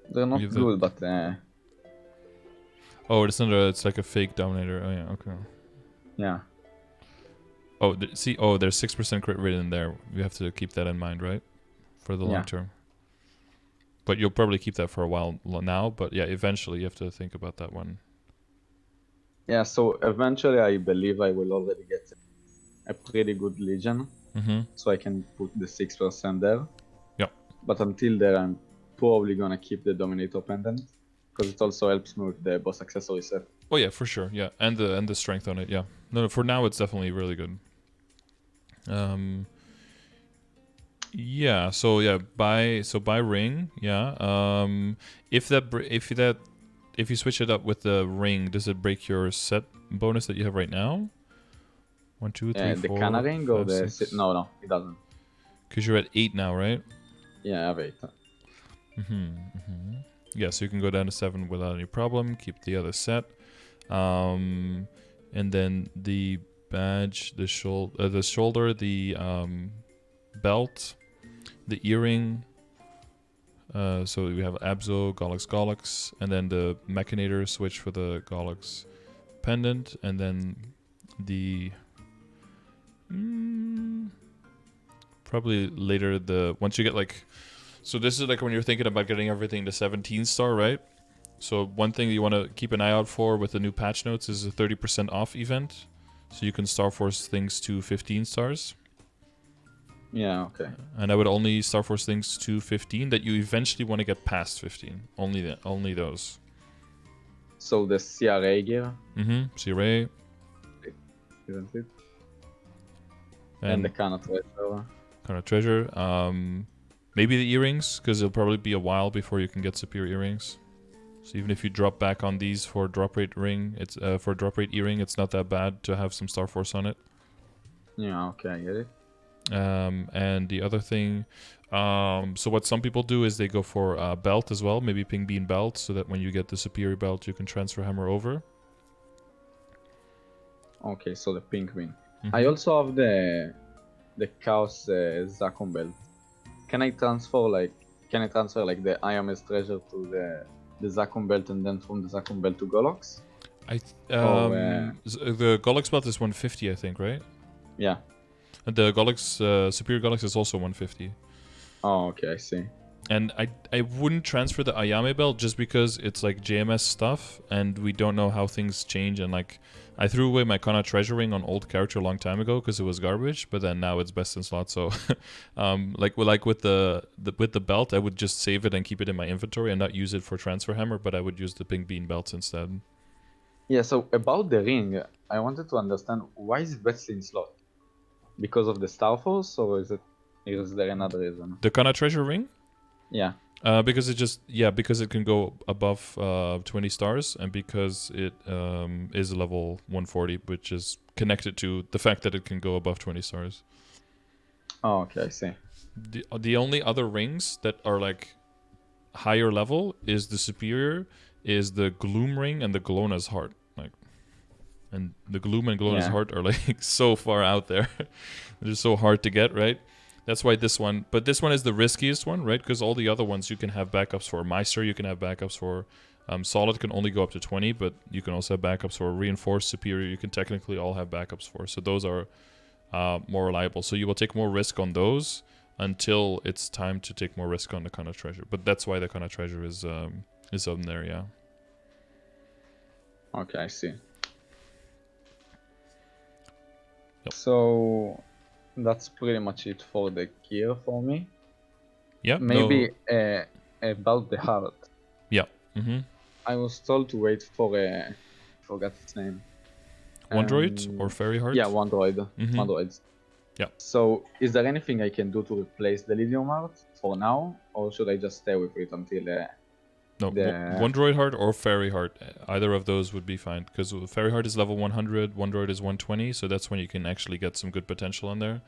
They're not good, but Oh, it's not a. It's like a fake dominator. Oh yeah. Okay. Yeah. Oh, see. Oh, there's 6% crit rate in there. You have to keep that in mind, right? For the long term. But you'll probably keep that for a while now. But yeah, eventually you have to think about that one. Yeah. So eventually, I believe I will already get a pretty good Legion, so I can put the 6% there. Yeah. But until then, I'm probably gonna keep the Dominator pendant because it also helps me with the boss accessory set. Oh yeah, for sure. Yeah, and the strength on it. Yeah. No, for now it's definitely really good. Yeah. So yeah, buy ring. Yeah. If you switch it up with the ring, does it break your set bonus that you have right now? 1, 2, 3, 4. The Kana ring or the no, it doesn't. Because you're at 8 now, right? Yeah, I have 8. Yeah, so you can go down to 7 without any problem. Keep the other set, and then the badge, the shoulder, the belt, the earring. So we have Abzo, Gollux, and then the Machinator switch for the Gollux pendant, and then the probably later once you get like. So this is like when you're thinking about getting everything to 17 star, right? So one thing you want to keep an eye out for with the new patch notes is a 30% off event. So you can Star Force things to 15 stars. Yeah, okay. And I would only Star Force things to 15 that you eventually want to get past 15. Only those. So the CRA gear? CRA. Isn't it? And the Kana treasure. Kana treasure. Maybe the earrings, because it'll probably be a while before you can get superior earrings. So even if you drop back on these for drop rate ring, it's for drop rate earring, it's not that bad to have some Star Force on it. Yeah, okay, I get it. And the other thing, so what some people do is they go for a belt as well, maybe Ping Bean belt, so that when you get the superior belt, you can transfer hammer over. Okay, so the pink bean. I also have the Chaos Zakon belt. Can I transfer like the IMS treasure to the Zakon belt and then from the Zakon belt to Golox? The Gollux belt is 150, I think, right? Yeah. And the Gollux, Superior Gollux is also 150. Oh, okay, I see. And I wouldn't transfer the Ayame belt just because it's like GMS stuff and we don't know how things change. And like, I threw away my Kana treasure ring on old character a long time ago because it was garbage, but then now it's best in slot. So, like with the belt, I would just save it and keep it in my inventory and not use it for transfer hammer, but I would use the Pink Bean belts instead. Yeah. So about the ring, I wanted to understand why is it best in slot? Because of the Star Force, or is there another reason? The Kana treasure ring? Yeah. Because it can go above 20 stars, and because it is level 140, which is connected to the fact that it can go above 20 stars. Oh, okay, I see. The only other rings that are like higher level is the superior, is the Gloom ring and the Glona's heart. Like, and the Gloom and Glona's heart are like so far out there. They're so hard to get, right? That's why this one is the riskiest one, right? Because all the other ones you can have backups for. Meister you can have backups for. Solid can only go up to 20, but you can also have backups for. Reinforced, Superior, you can technically all have backups for. So those are more reliable. So you will take more risk on those until it's time to take more risk on the Kana treasure. But that's why the Kana treasure is on there, yeah. Okay, I see. Yep. So that's pretty much it for the gear for me. Yeah. Maybe about the heart. Yeah. I was told to wait for I forgot its name. Wondroid or Fairy Heart? Yeah, Wondroid. Wondroids. Yeah. So is there anything I can do to replace the Lithium Heart for now, or should I just stay with it until no, Wondroid Heart or Fairy Heart, either of those would be fine, because Fairy Heart is level 100, Wondroid is 120, so that's when you can actually get some good potential on there.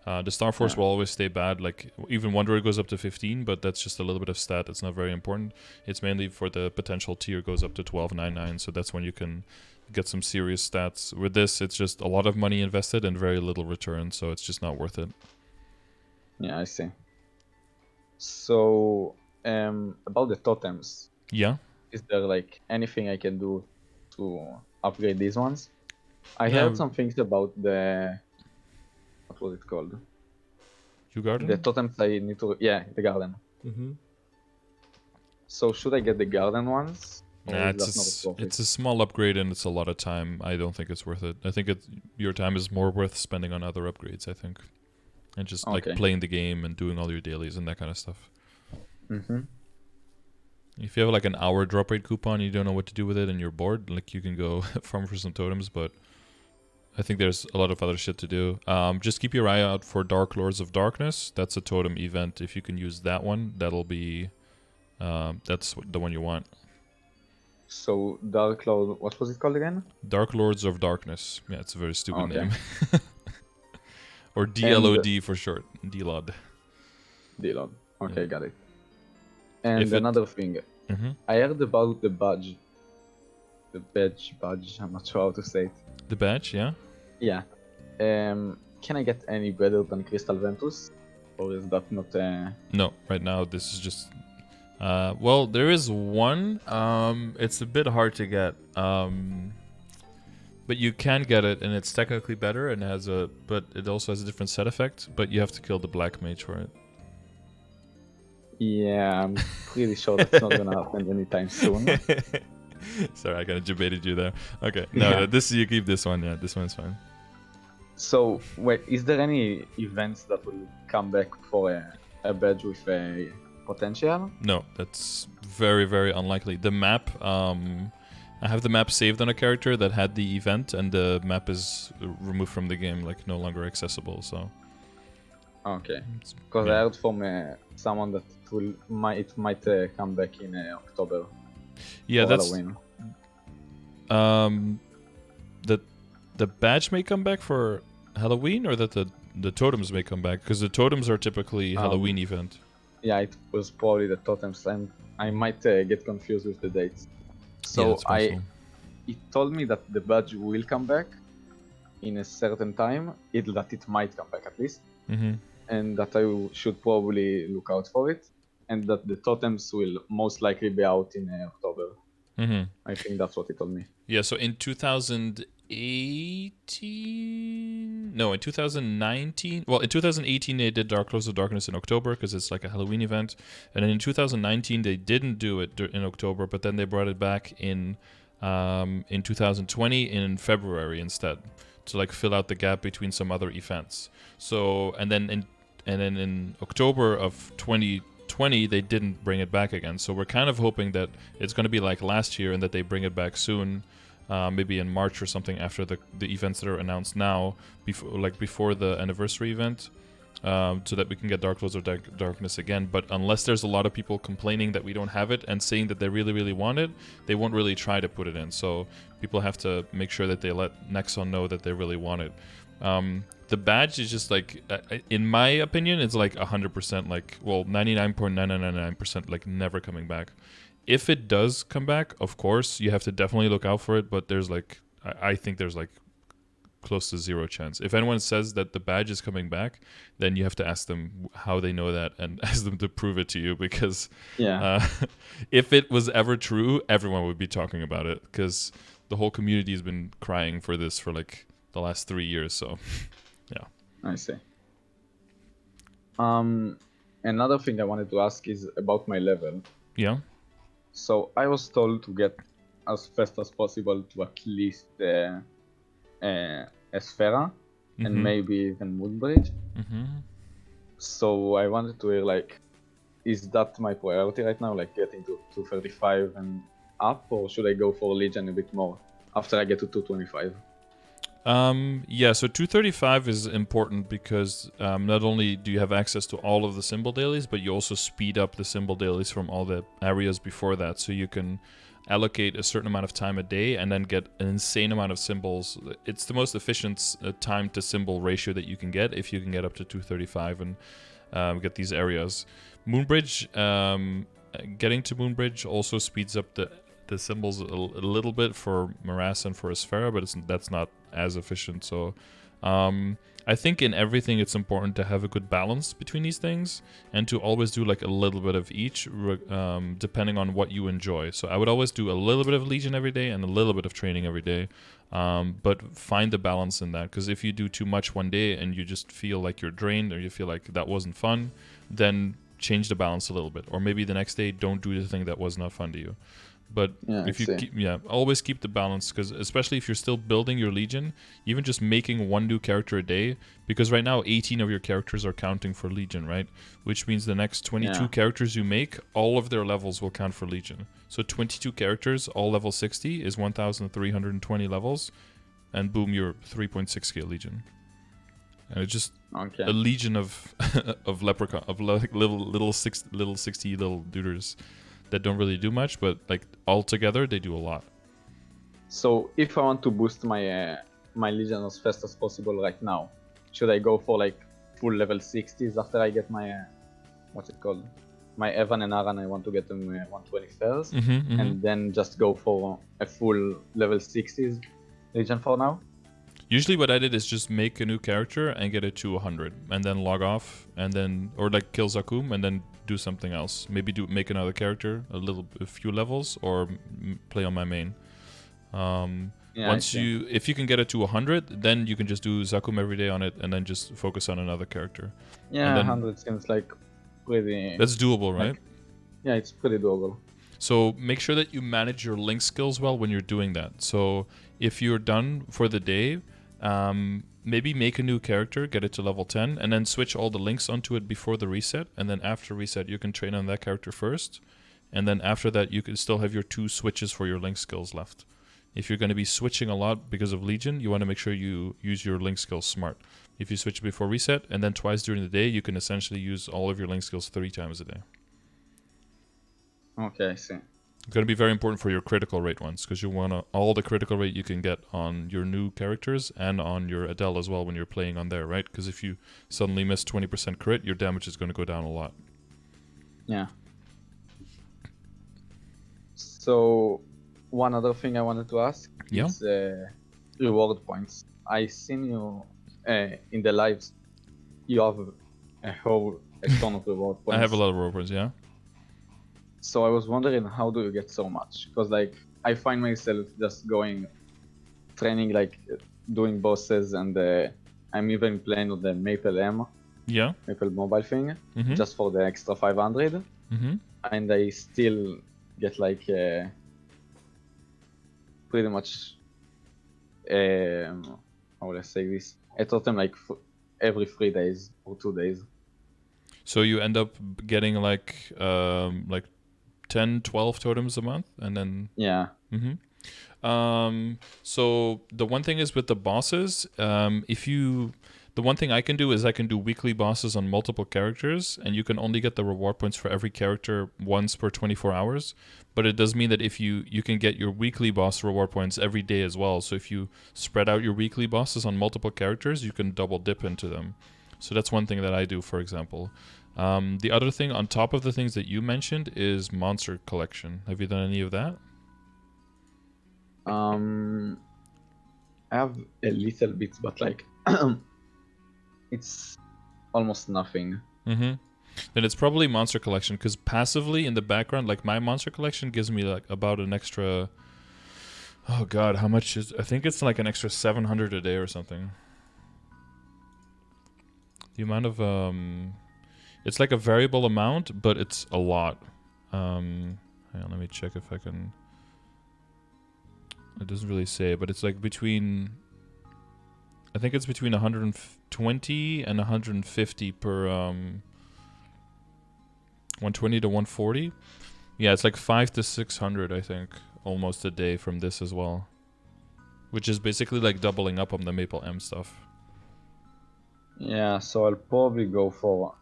The Star Force will always stay bad, like even Wondroid goes up to 15, but that's just a little bit of stat, it's not very important. It's mainly for the potential tier goes up to 1299, so that's when you can get some serious stats. With this, it's just a lot of money invested and very little return, so it's just not worth it. Yeah, I see. So about the totems. Yeah. Is there like anything I can do to upgrade these ones. I heard some things about the... What was it called? Your garden? The totems I need to... Yeah, the garden. So should I get the garden ones? Nah, it's a small upgrade and it's a lot of time. I don't think it's worth it. I think your time is more worth spending on other upgrades, I think. And just like playing the game and doing all your dailies and that kind of stuff. If you have like an hour drop rate coupon, you don't know what to do with it and you're bored, like you can go farm for some totems, but I think there's a lot of other shit to do. Just keep your eye out for Dark Lords of Darkness. That's a totem event. If you can use that one, that'll be... that's the one you want. So, Dark Lord... What was it called again? Dark Lords of Darkness. Yeah, it's a very stupid name. Or DLOD for short. DLOD. DLOD. Okay, got it. And another thing. I heard about the badge. The badge. I'm not sure how to say it. The badge, yeah? Yeah. Can I get any better than Crystal Ventus? Or is that not... No, right now this is just... well, there is one. It's a bit hard to get. But you can get it, and it's technically better, and has a... But it also has a different set effect, but you have to kill the Black Mage for it. Yeah, I'm pretty sure that's not gonna happen anytime soon. Sorry, I kind of debated you there. Okay, no, this you keep this one. Yeah, this one's fine. So, wait, is there any events that will come back for a badge with a potential? No, that's very, very unlikely. The map, I have the map saved on a character that had the event, and the map is removed from the game, like no longer accessible. So. Okay, because I heard from someone that it might come back in October. Yeah, that's Halloween. The badge may come back for Halloween, or that the totems may come back, because the totems are typically Halloween event. Yeah, it was probably the totems, and I might get confused with the dates. So it told me that the badge will come back in a certain time. That it might come back at least. And that I should probably look out for it, and that the totems will most likely be out in October. I think that's what he told me. Yeah, so in 2018... No, in 2019... Well, in 2018 they did Dark Lords of Darkness in October, because it's like a Halloween event. And then in 2019 they didn't do it in October, but then they brought it back in 2020 in February instead, to like fill out the gap between some other events. So, and then in October of 2020, they didn't bring it back again. So we're kind of hoping that it's going to be like last year and that they bring it back soon, maybe in March or something after the events that are announced now, before the anniversary event, so that we can get Dark Lords of Darkness again. But unless there's a lot of people complaining that we don't have it and saying that they really, really want it, they won't really try to put it in. So people have to make sure that they let Nexon know that they really want it. The badge is just like, in my opinion, it's like 100%, like, well, 99.9999% like never coming back. If it does come back, of course, you have to definitely look out for it, but there's like, I think there's like close to zero chance. If anyone says that the badge is coming back, then you have to ask them how they know that and ask them to prove it to you, because if it was ever true, everyone would be talking about it, because the whole community has been crying for this for like the last 3 years. So yeah, I see. Another thing I wanted to ask is about my level. Yeah. So I was told to get as fast as possible to at least Esfera and maybe even Moonbridge. So I wanted to hear, like, is that my priority right now, like getting to 235 and up, or should I go for Legion a bit more after I get to 225? Yeah, so 235 is important because not only do you have access to all of the symbol dailies, but you also speed up the symbol dailies from all the areas before that, so you can allocate a certain amount of time a day and then get an insane amount of symbols. It's the most efficient time to symbol ratio that you can get if you can get up to 235 and get these areas. Moonbridge, getting to Moonbridge also speeds up the symbols a little bit for Morass and for Esfera, but that's not as efficient. So I think in everything it's important to have a good balance between these things and to always do like a little bit of each depending on what you enjoy. So I would always do a little bit of Legion every day and a little bit of training every day, but find the balance in that, because if you do too much one day and you just feel like you're drained or you feel like that wasn't fun, then change the balance a little bit, or maybe the next day don't do the thing that was not fun to you. But if you always keep the balance, because especially if you're still building your Legion, even just making one new character a day, because right now 18 of your characters are counting for Legion, right? Which means the next 22 characters you make, all of their levels will count for Legion. So 22 characters, all level 60 is 1,320 levels, and boom, you're 3.6 scale Legion. And it's just a legion of of leprechaun, of like little 60 little duders that don't really do much, but like all together they do a lot. So if I want to boost my my Legion as fast as possible right now, should I go for like full level 60s after I get my what's it called? My Evan and Aran, I want to get them 121st, and then just go for a full level 60s Legion for now? Usually what I did is just make a new character and get it to 100 and then log off, and then, or like kill Zakum and then do something else. Maybe make another character a few levels, or play on my main. If you can get it to 100, then you can just do Zakum every day on it and then just focus on another character. Yeah, then, 100 seems like pretty... That's doable, right? Yeah, it's pretty doable. So make sure that you manage your link skills well when you're doing that. So if you're done for the day, maybe make a new character, get it to level 10, and then switch all the links onto it before the reset. And then after reset, you can train on that character first. And then after that, you can still have your 2 switches for your link skills left. If you're going to be switching a lot because of Legion, you want to make sure you use your link skills smart. If you switch before reset and then twice during the day, you can essentially use all of your link skills 3 times a day. Okay, I see. It's going to be very important for your critical rate ones, because you want all the critical rate you can get on your new characters and on your Adele as well when you're playing on there, right? Because if you suddenly miss 20% crit, your damage is going to go down a lot. Yeah. So, one other thing I wanted to ask is reward points. I seen you in the lives, you have a ton of reward points. I have a lot of reward points, yeah. So I was wondering, how do you get so much? Because like I find myself just training, like doing bosses, and I'm even playing with the Maple mobile thing, just for the extra 500, and I still get like pretty much how will I say this? I totem like every 3 days or 2 days. So you end up getting like 10, 12 totems a month, and then so the one thing is with the bosses, the one thing I can do is I can do weekly bosses on multiple characters, and you can only get the reward points for every character once per 24 hours. But it does mean that if you can get your weekly boss reward points every day as well. So if you spread out your weekly bosses on multiple characters, you can double dip into them. So that's one thing that I do, for example. The other thing on top of the things that you mentioned is monster collection. Have you done any of that? I have a little bit, but like it's almost nothing. Then it's probably monster collection, because passively in the background, like my monster collection gives me like about an extra, oh god, how much is, I think it's like an extra 700 a day or something. The amount of it's like a variable amount, but it's a lot. Hang on, let me check if I can. It doesn't really say, but it's like between, I think it's between 120 and 150 per 120 to 140. Yeah, it's like 500 to 600, I think, almost a day from this as well, which is basically like doubling up on the Maple M stuff. Yeah, so I'll probably go for...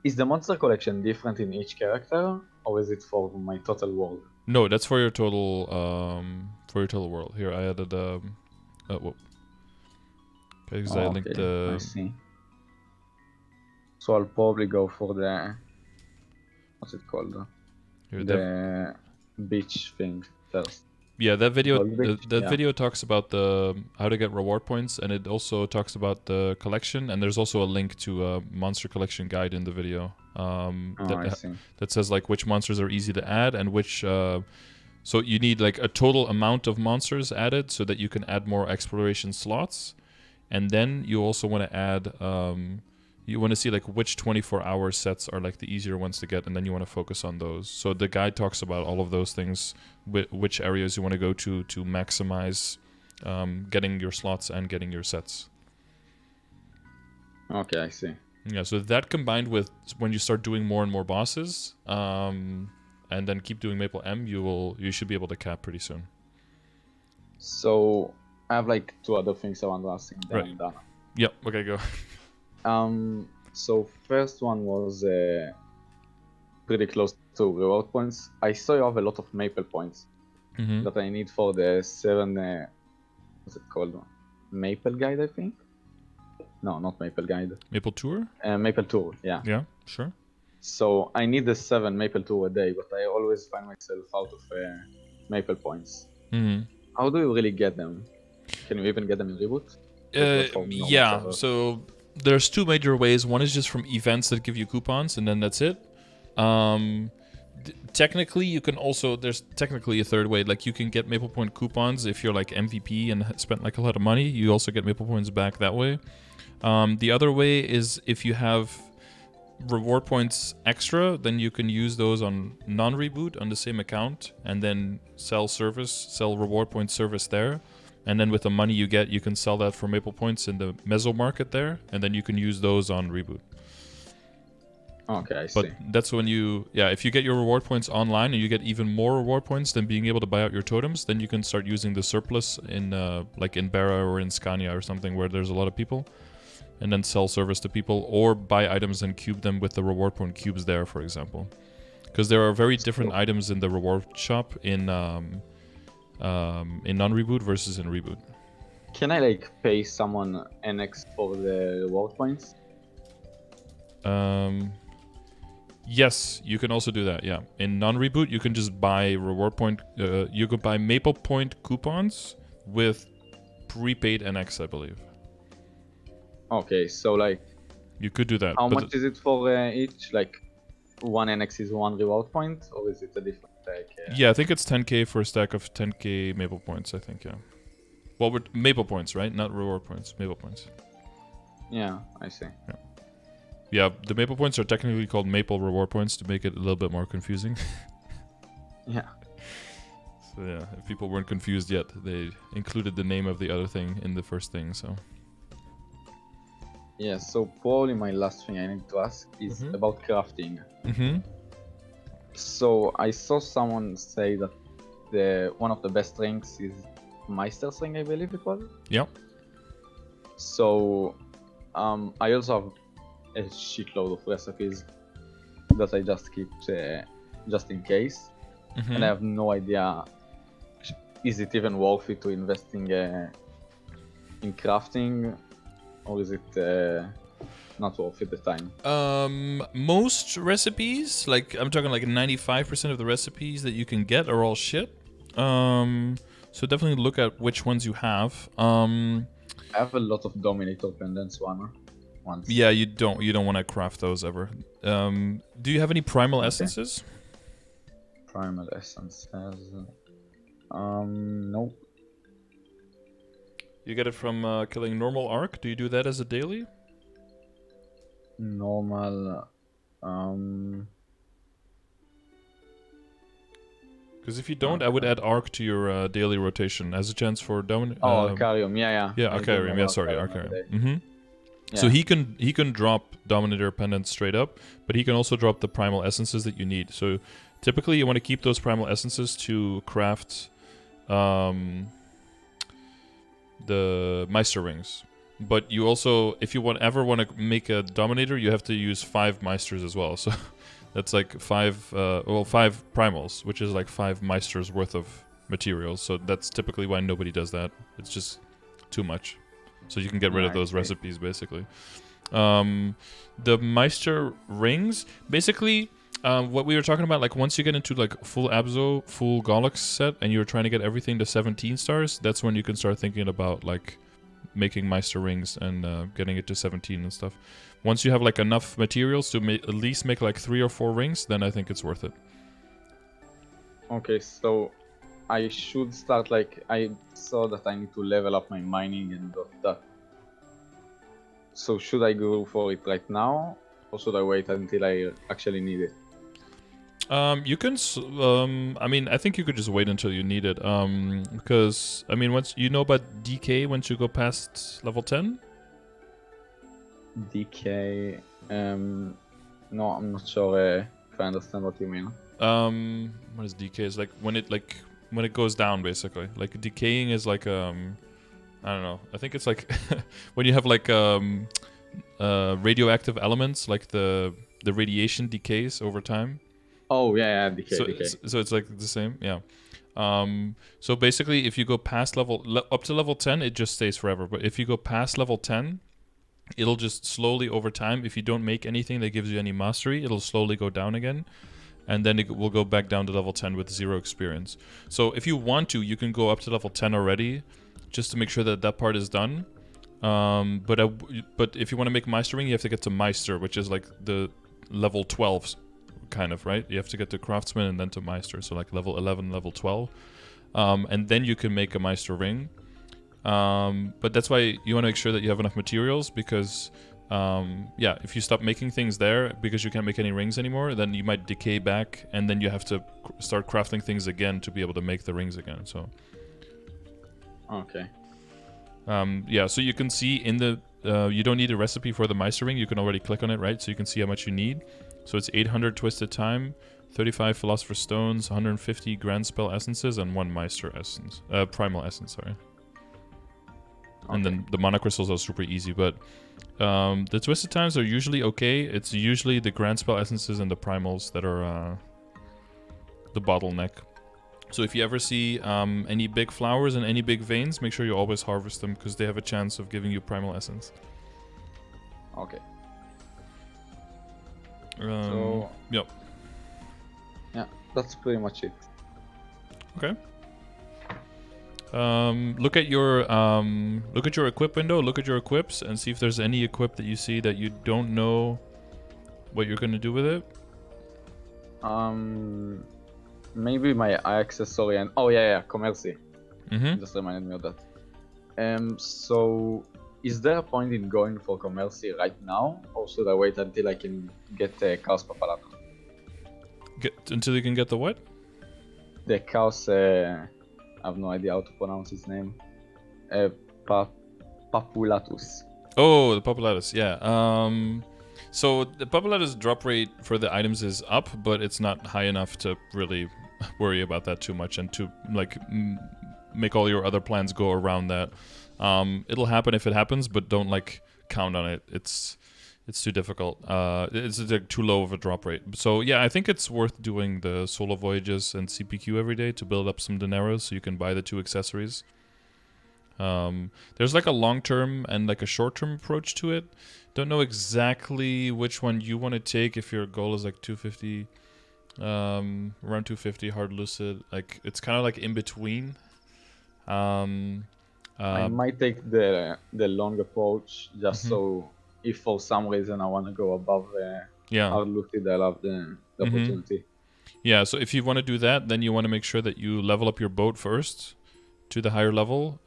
Is the monster collection different in each character, or is it for my total world? No, that's for your total world. Here, I added whoa. Okay, because I linked the... I see. So I'll probably go for the... What's it called? Here, the beach thing first. Yeah, that video Yeah. video talks about the how to get reward points, and it also talks about the collection. And there's also a link to a monster collection guide in the video I see. that says like which monsters are easy to add and which. So you need like a total amount of monsters added so that you can add more exploration slots, and then you also want to add. You want to see like which 24-hour sets are like the easier ones to get, and then you want to focus on those. So the guide talks about all of those things, which areas you want to go to maximize getting your slots and getting your sets. Okay, I see. Yeah, so that combined with when you start doing more and more bosses, and then keep doing Maple M, you should be able to cap pretty soon. So I have like 2 other things I want to ask. Right. Yep. Okay, go. So first one was pretty close to reward points. I saw you have a lot of Maple points that I need for the 7. What's it called? Maple Guide, I think. No, not Maple Guide. Maple Tour. Maple Tour. Yeah. Yeah. Sure. So I need the 7 Maple Tour a day, but I always find myself out of Maple points. How do you really get them? Can you even get them in Reboot? Yeah. So there's 2 major ways. One is just from events that give you coupons, and then that's it. Technically, you can also, there's technically a third way. Like you can get Maple Point coupons if you're like MVP and spent like a lot of money. You also get Maple Points back that way. The other way is if you have reward points extra, then you can use those on non-reboot on the same account, and then sell reward point service there. And then with the money you get, you can sell that for Maple Points in the Meso market there, and then you can use those on Reboot. Okay, I see. But that's when if you get your reward points online and you get even more reward points than being able to buy out your totems, then you can start using the surplus in like in Bara or in Scania or something where there's a lot of people, and then sell service to people, or buy items and cube them with the reward point cubes there, for example. Because there are very different items in the reward shop in non-reboot versus in reboot. Can I like pay someone NX for the reward points? Yes, you can also do that. Yeah, in non-reboot you can just buy reward point. You could buy Maple Point coupons with prepaid NX, I believe. Okay, so like you could do that. How much is it for each? Like 1 NX is 1 reward point, or is it a different? Yeah, I think it's 10k for a stack of 10k Maple Points, I think, yeah. Well, we're Maple Points, right? Not reward points, Maple Points. Yeah, I see. Yeah, the Maple Points are technically called Maple Reward Points to make it a little bit more confusing. Yeah. So yeah, if people weren't confused yet, they included the name of the other thing in the first thing, so. Yeah, so probably my last thing I need to ask is about crafting. So I saw someone say that one of the best rings is Meister's ring, I believe it was. Yeah. So I also have a shitload of recipes that I just keep just in case, and I have no idea is it even worth it to investing in crafting, or is it not worth it at the time? Most recipes, like I'm talking like 95% of the recipes that you can get are all shit. So definitely look at which ones you have. I have a lot of Dominator pendants ones. Yeah, you don't want to craft those ever. Do you have any Primal Essences? Primal Essences. Nope. You get it from killing normal arc. Do you do that as a daily? Normal. Because if you don't, I would add arc to your daily rotation as a chance for down. Arcarium, yeah. Yeah, Arcarium. Yeah, sorry, Arcarium. Yeah. So he can drop Dominator pendants straight up, but he can also drop the Primal Essences that you need. So typically you want to keep those Primal Essences to craft the Meister rings. But you also, if you ever want to make a Dominator, you have to use 5 Meisters as well. So that's like 5 Primals, which is like 5 Meisters worth of materials. So that's typically why nobody does that. It's just too much. So you can get rid of those recipes, basically. The Meister rings, basically, What we were talking about, like once you get into like full Abzo, full Gollux set, and you're trying to get everything to 17 stars, that's when you can start thinking about like making Meister rings and getting it to 17 and stuff. Once you have like enough materials to at least make like 3 or 4 rings, then I think it's worth it. Okay, so I should start, like, I saw that I need to level up my mining and that. So should I go for it right now, or should I wait until I actually need it? You can, I mean, I think you could just wait until you need it, because, I mean, once you know about DK once you go past level 10? DK, no, I'm not sure if I understand what you mean. What is DK? It's like when it goes down, basically. Like decaying is like, I don't know. I think it's like when you have like radioactive elements, like the radiation decays over time. Oh yeah, decay. So it's like the same, yeah. So basically, if you go past up to level 10, it just stays forever. But if you go past level 10, it'll just slowly over time. If you don't make anything that gives you any mastery, it'll slowly go down again, and then it will go back down to level 10 with 0 experience. So if you want to, you can go up to level 10 already, just to make sure that that part is done. But if you want to make Meistering, you have to get to Meister, which is like the level 12 kind of, right? You have to get to Craftsman and then to Meister, so like level 11, level 12. And then you can make a Meister ring. But that's why you want to make sure that you have enough materials, because yeah, if you stop making things there because you can't make any rings anymore, then you might decay back, and then you have to start crafting things again to be able to make the rings again. So okay. Yeah, so you can see in the you don't need a recipe for the Meister ring. You can already click on it, right? So you can see how much you need. So it's 800 Twisted Time, 35 Philosopher's Stones, 150 Grand Spell Essences, and 1 Meister Essence. Primal Essence, sorry. Okay. And then the Mana Crystals are super easy, but the Twisted Times are usually okay. It's usually the Grand Spell Essences and the Primals that are the bottleneck. So if you ever see any big flowers and any big veins, make sure you always harvest them, because they have a chance of giving you Primal Essence. Okay. Yep. Yeah, that's pretty much it. Okay. Look at your equip window. Look at your equips and see if there's any equip that you see that you don't know what you're gonna do with it. Maybe my accessory and Commercy. Just reminded me of that. So is there a point in going for Commercy right now, or should I wait until I can get the Chaos Papalato? Until you can get the what? The Chaos, I have no idea how to pronounce his name. Papulatus. Oh, the Papulatus, yeah. So the Papulatus drop rate for the items is up, but it's not high enough to really worry about that too much and to like make all your other plans go around that. It'll happen if it happens, but don't like count on it. It's too difficult. It's too low of a drop rate. So yeah, I think it's worth doing the solo voyages and CPQ every day to build up some dineros so you can buy the 2 accessories. There's like a long-term and like a short-term approach to it. Don't know exactly which one you want to take. If your goal is like 250, around 250 hard lucid, like it's kind of like in between. I might take the long approach just so if for some reason I want to go above hard lucid, I'll have the opportunity. Yeah, so if you want to do that, then you want to make sure that you level up your boat first to the higher level.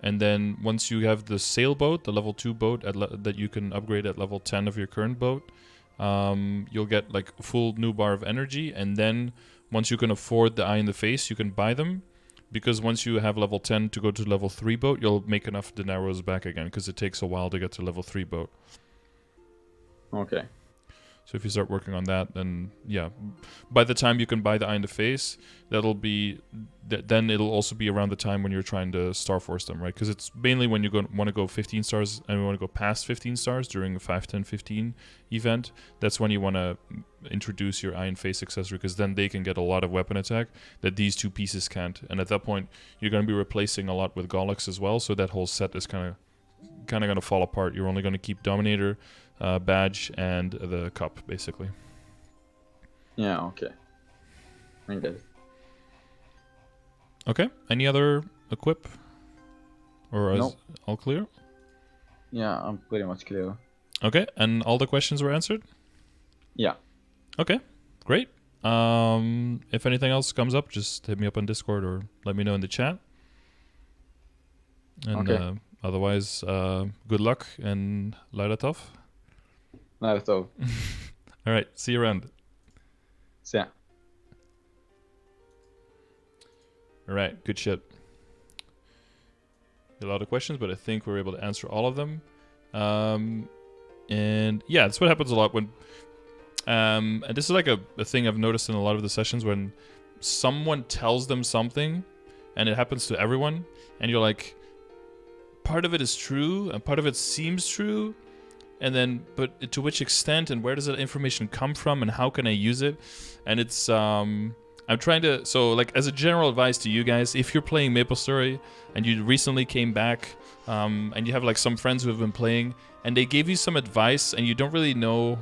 And then once you have the sailboat, the level 2 boat that you can upgrade at level 10 of your current boat, you'll get like a full new bar of energy. And then once you can afford the Eye in the Face, you can buy them. Because once you have level 10 to go to level 3 boat, you'll make enough dineros back again, because it takes a while to get to level 3 boat. Okay. So if you start working on that, then yeah, by the time you can buy the Eye in the Face, then it'll also be around the time when you're trying to Star Force them, right? Because it's mainly when you want to go 15 stars and you want to go past 15 stars during a 5, 10, 15 event. That's when you want to introduce your Eye in Face accessory, because then they can get a lot of weapon attack that these 2 pieces can't. And at that point, you're going to be replacing a lot with Gollux as well. So that whole set is kind of going to fall apart. You're only going to keep Dominator, badge, and the cup, basically. Yeah, okay. I get it. Okay. Any other equip? Or is Nope. all clear? Yeah, I'm pretty much clear. Okay. And all the questions were answered? Yeah. Okay. Great. If anything else comes up, just hit me up on Discord or let me know in the chat. And Okay. otherwise, good luck and light tough. Not at all. All right. See you around. So, yeah. All right. Good shit. A lot of questions, but I think we're able to answer all of them. And yeah, that's what happens a lot when... and this is like a thing I've noticed in a lot of the sessions when someone tells them something and it happens to everyone and you're like, part of it is true and part of it seems true, and then but to which extent and where does that information come from and how can I use it? And it's I'm trying to, so like as a general advice to you guys, if you're playing MapleStory and you recently came back and you have like some friends who have been playing and they gave you some advice and you don't really know,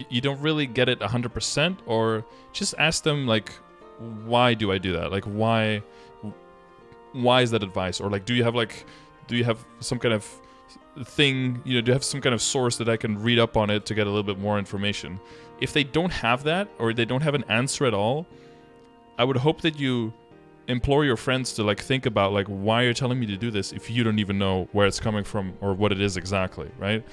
you don't really get it 100%, or just ask them like, why do I do that? Like why is that advice? Or like, do you have some kind of thing, do you have some kind of source that I can read up on it to get a little bit more information? If they don't have that, or they don't have an answer at all, I would hope that you implore your friends to like think about like, why you're telling me to do this if you don't even know where it's coming from or what it is exactly, right?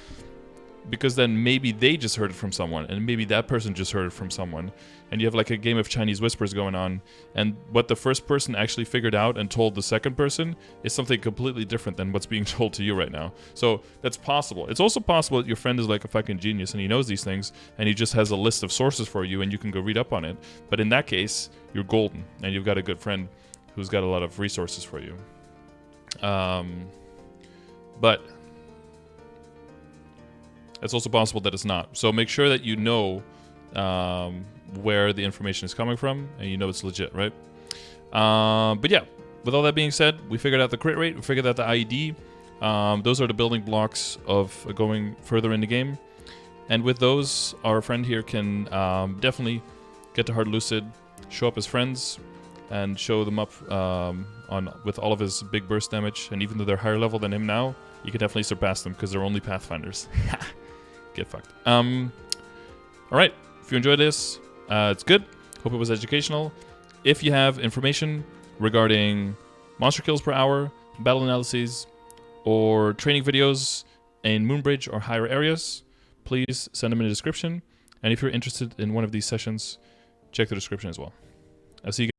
Because then maybe they just heard it from someone, and maybe that person just heard it from someone, and you have like a game of Chinese whispers going on, and what the first person actually figured out and told the second person is something completely different than what's being told to you right now. So that's possible. It's also possible that your friend is like a fucking genius and he knows these things and he just has a list of sources for you and you can go read up on it. But in that case, you're golden and you've got a good friend who's got a lot of resources for you. But it's also possible that it's not. So make sure that you know where the information is coming from and you know it's legit, right? But yeah, with all that being said, we figured out the crit rate, we figured out the IED. Those are the building blocks of going further in the game. And with those, our friend here can definitely get to Hard Lucid, show up his friends, and show them up with all of his big burst damage. And even though they're higher level than him now, you can definitely surpass them because they're only Pathfinders. Get fucked. Alright, if you enjoyed this, it's good. Hope it was educational. If you have information regarding monster kills per hour, battle analyses, or training videos in Moonbridge or higher areas, please send them in the description. And if you're interested in one of these sessions, check the description as well. I'll see you guys.